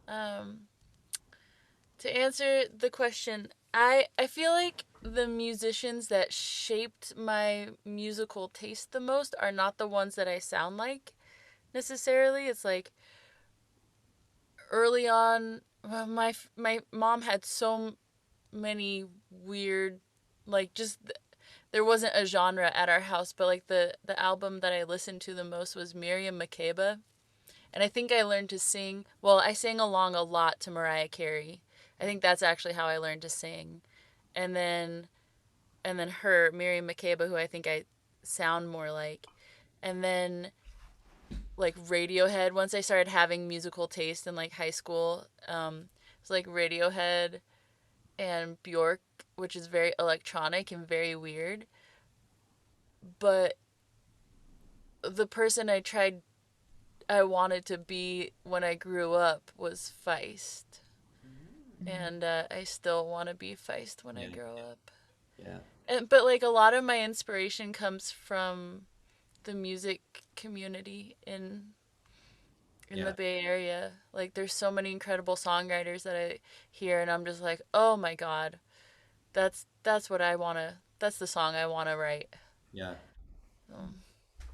To answer the question, I feel like the musicians that shaped my musical taste the most are not the ones that I sound like necessarily. It's like early on, well, my mom had so many weird, like, just there wasn't a genre at our house, but like the album that I listened to the most was Miriam Makeba. And I think I learned to sing. Well, I sang along a lot to Mariah Carey. I think that's actually how I learned to sing. And then her, Miriam Makeba, who I think I sound more like. And then like Radiohead, once I started having musical taste in like high school, it's like Radiohead and Bjork, which is very electronic and very weird. But the person I wanted to be when I grew up was Feist. And I still want to be Feist when I grow up. Yeah. But like a lot of my inspiration comes from the music community in the Bay Area. Like there's so many incredible songwriters that I hear and I'm just like, "Oh my God. That's what I want to that's the song I want to write." Yeah.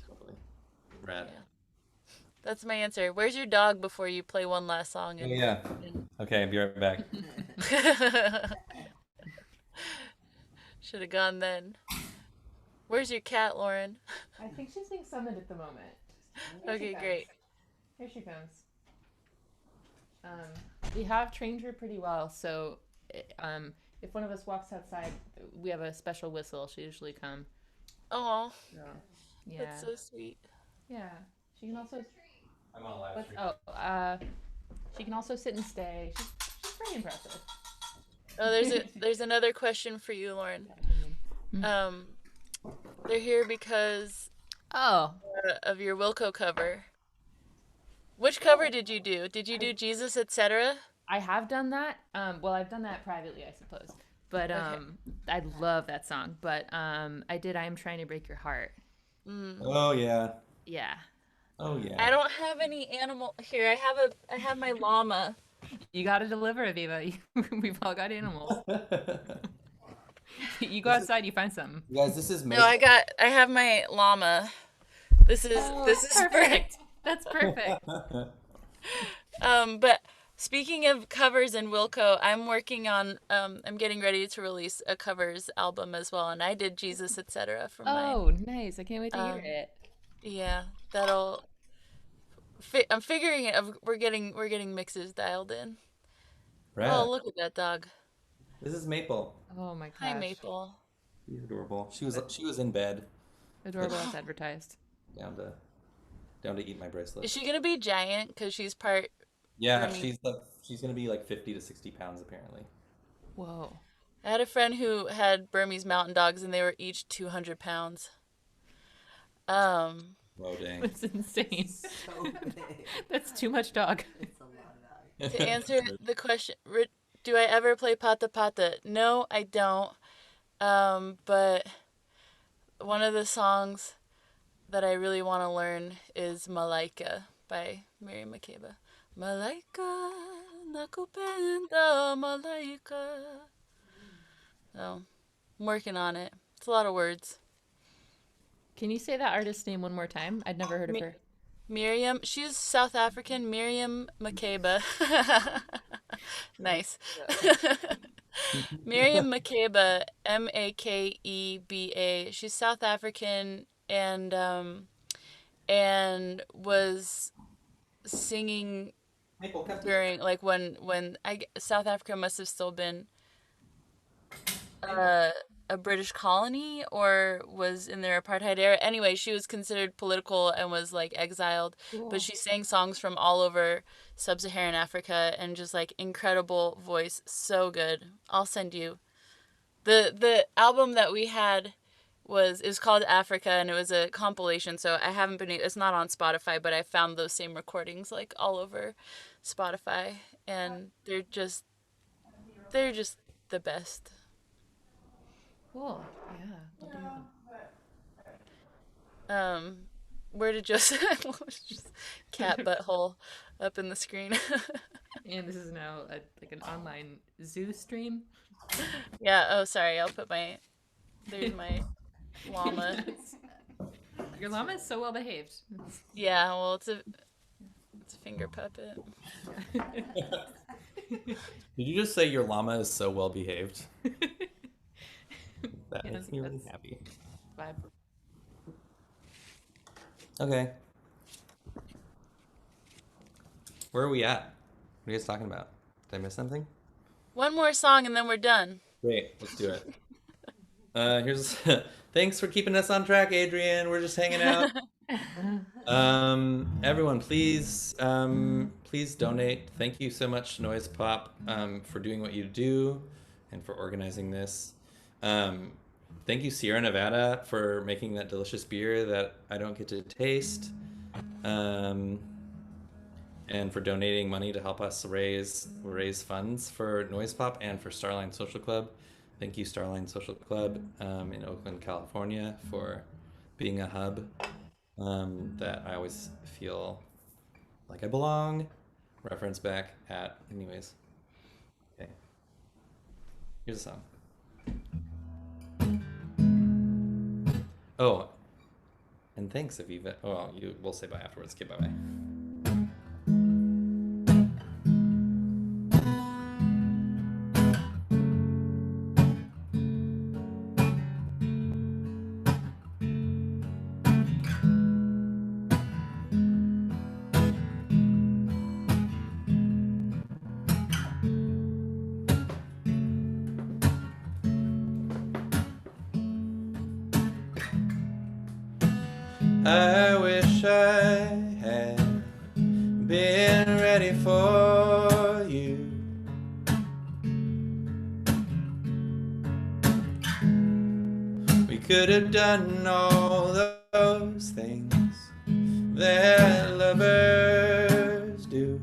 Totally. Rad. Yeah. That's my answer. Where's your dog before you play one last song? Oh, yeah. Okay, I'll be right back. Should have gone then. Where's your cat, Lauren? I think she's being summoned at the moment. Okay, great. Here she comes. We have trained her pretty well, so if one of us walks outside, we have a special whistle. She usually come. Oh, Yeah. that's so sweet. Yeah. She can also. I'm on a live stream. She can also sit and stay. She's pretty impressive. Oh, there's another question for you, Lauren. They're here because Oh. of your Wilco cover. Which cover did you do? Did you do Jesus, etc.? I have done that. Well, I've done that privately, I suppose. But I love that song. But I did I Am Trying to Break Your Heart. Oh, yeah. Yeah. Oh, yeah. I don't have any animal here. I have my llama. You got to deliver, Aviva. We've all got animals. You go outside, you find something. You guys, this is No, I have my llama. This is perfect. That's perfect. But speaking of covers and Wilco, I'm working on I'm getting ready to release a covers album as well, and I did Jesus etc. from mine. Oh, nice. I can't wait to hear it. Yeah, I'm figuring it. We're getting mixes dialed in. Rad. Oh, look at that dog. This is Maple. Oh my gosh. Hi, Maple. She's adorable. She was in bed, Adorable as advertised. down to eat my bracelet. Is she gonna be giant? Because she's part. Yeah, Burmese. she's gonna be like 50 to 60 pounds apparently. Whoa. I had a friend who had Burmese mountain dogs, and they were each 200 pounds. Whoa, dang. That's insane. So big. That's too much dog. It's a lot of dog. To answer the question, do I ever play pata pata? No, I don't. But one of the songs that I really want to learn is Malaika by Miriam Makeba. Malaika, nakupenda malaika. So, I'm working on it. It's a lot of words. Can you say that artist's name one more time? I'd never heard of her. Miriam, she's South African, Miriam Makeba. Nice. Miriam Makeba, Makeba. She's South African and was singing during like when South Africa must have still been a British colony or was in their apartheid era. Anyway, she was considered political and was like exiled, but she sang songs from all over sub-Saharan Africa and just like incredible voice, so good. I'll send you. The album that we had it was called Africa and it was a compilation, so I haven't been it's not on Spotify, but I found those same recordings like all over Spotify and they're just the best. Cool. Yeah. I'll do them. Where did Josiah just cat butthole up in the screen? And this is now like an online zoo stream. Yeah, oh sorry, there's my llama. Your llama is so well behaved. Yeah, well it's a finger puppet. Did you just say your llama is so well behaved? That Yeah, makes me really that's- happy. Vibe. Okay. Where are we at? What are you guys talking about? Did I miss something? One more song and then we're done. Great, let's do it. Here's thanks for keeping us on track, Adrian. We're just hanging out. Everyone, please donate. Thank you so much, Noise Pop, for doing what you do and for organizing this. Thank you, Sierra Nevada, for making that delicious beer that I don't get to taste. And for donating money to help us raise funds for Noise Pop and for Starline Social Club. Thank you, Starline Social Club in Oakland, California, for being a hub that I always feel like I belong. Reference back at, anyways. Okay. Here's a song. Oh, and thanks, Aviva. Oh, we'll say bye afterwards. Okay, bye-bye. I wish I had been ready for you. We could have done all those things that lovers do,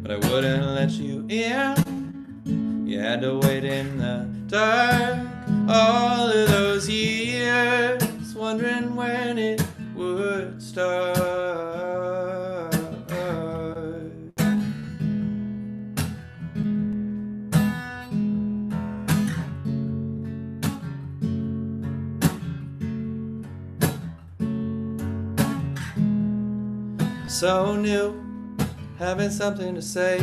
but I wouldn't let you in. You had to wait in the dark all of those years, wondering when it would start. So new, having something to say,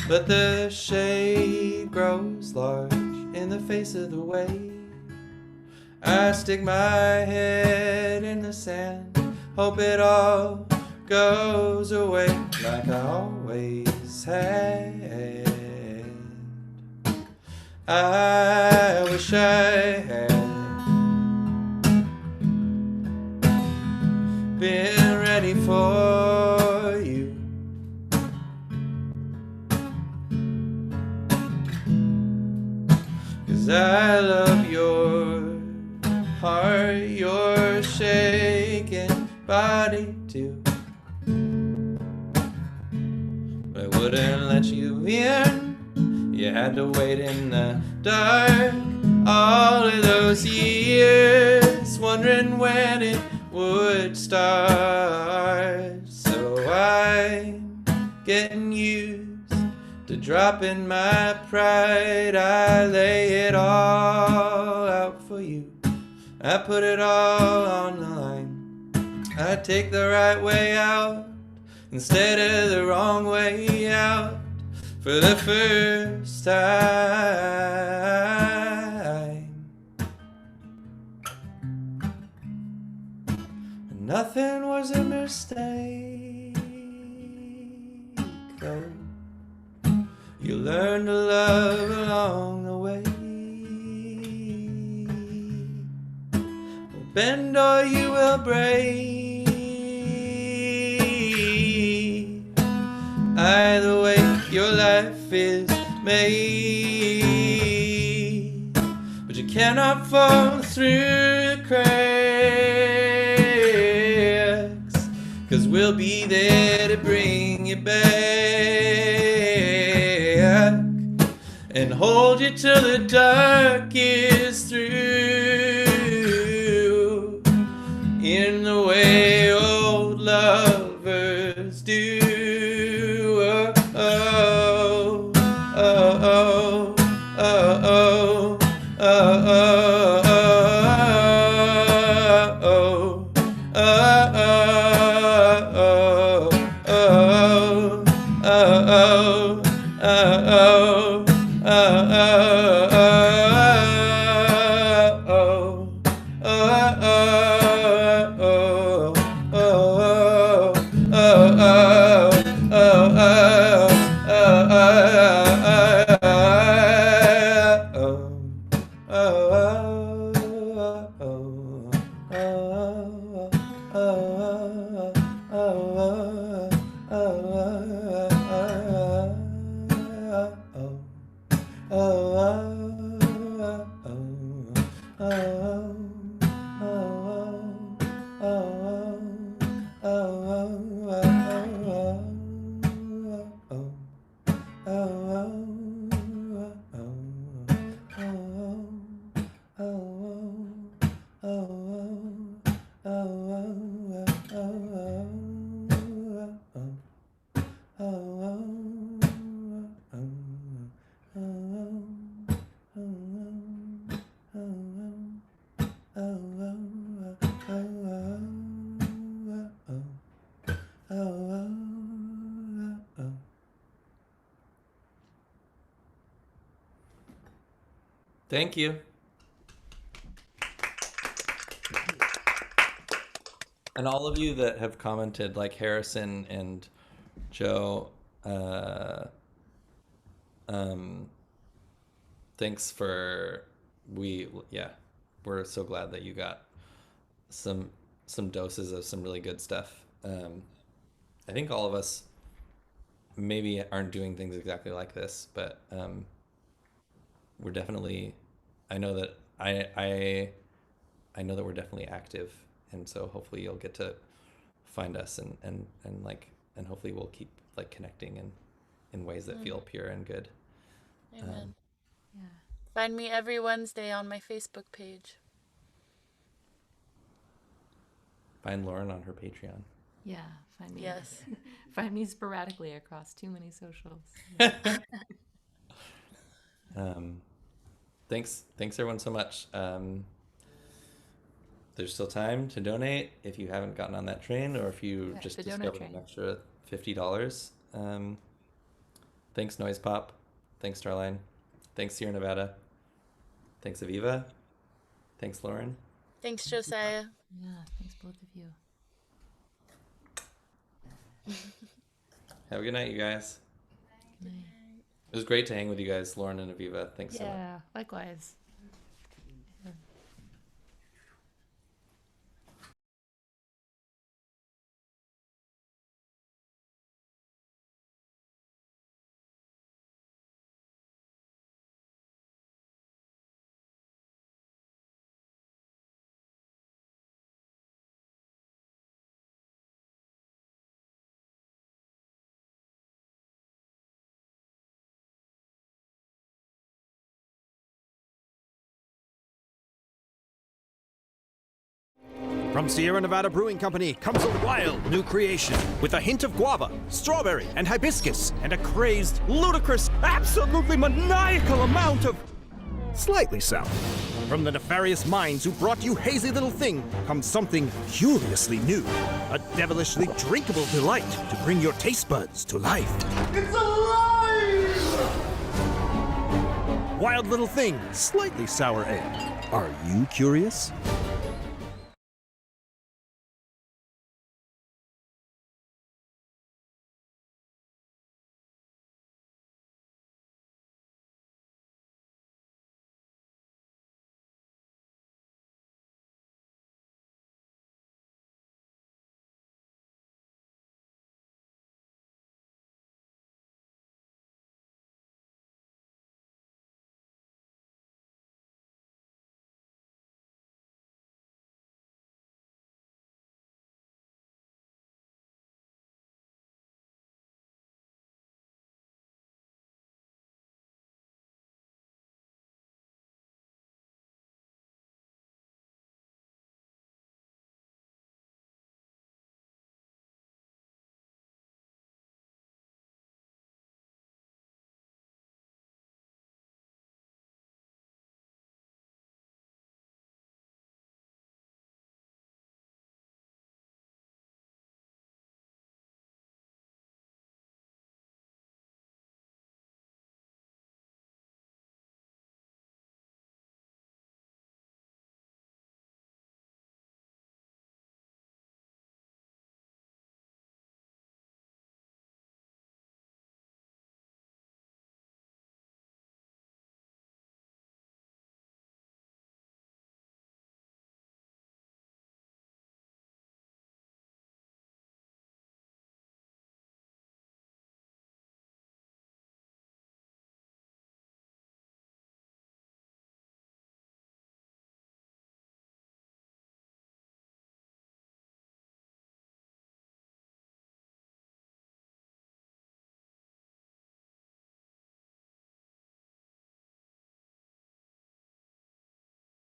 but the shade grows large in the face of the wave. I stick my head in the sand, hope it all goes away like I always had. I wish I had been ready for you. I love your heart, your shaking body too. But I wouldn't let you in. You had to wait in the dark all of those years, wondering when it would start. So I'm getting used to dropping my pride. I lay it all out for you. I put it all on the line. I take the right way out instead of the wrong way out for the first time. Nothing was a mistake, though. You learn to love along the way. Bend or you will break. Either way, your life is made. But you cannot fall through the cracks, 'cause we'll be there to bring you back and hold you till the dark is through, in the way old lovers do. Oh, oh, oh, oh, oh, oh, oh, Thank you. And all of you that have commented, like Harrison and Joe, thanks for, we're so glad that you got some doses of some really good stuff. I think all of us maybe aren't doing things exactly like this, but we're definitely, I know that I know that we're definitely active, and so hopefully you'll get to find us and hopefully we'll keep like connecting in ways that feel pure and good. Amen. Find me every Wednesday on my Facebook page. Find Lauren on her Patreon. Yeah, find me. Yes. Find me sporadically across too many socials. Thanks everyone so much. There's still time to donate if you haven't gotten on that train, or if you just discovered an extra $50. Thanks Noise Pop. Thanks Starline. Thanks Sierra Nevada. Thanks Aviva. Thanks Lauren. Thanks Josiah. Yeah, thanks both of you. Have a good night, you guys. Good night. It was great to hang with you guys, Lauren and Aviva. Thanks so much. Yeah, likewise. From Sierra Nevada Brewing Company comes a wild new creation with a hint of guava, strawberry, and hibiscus, and a crazed, ludicrous, absolutely maniacal amount of slightly sour. From the nefarious minds who brought you Hazy Little Thing comes something curiously new. A devilishly drinkable delight to bring your taste buds to life. It's alive! Wild Little Thing, slightly sour ale. Are you curious?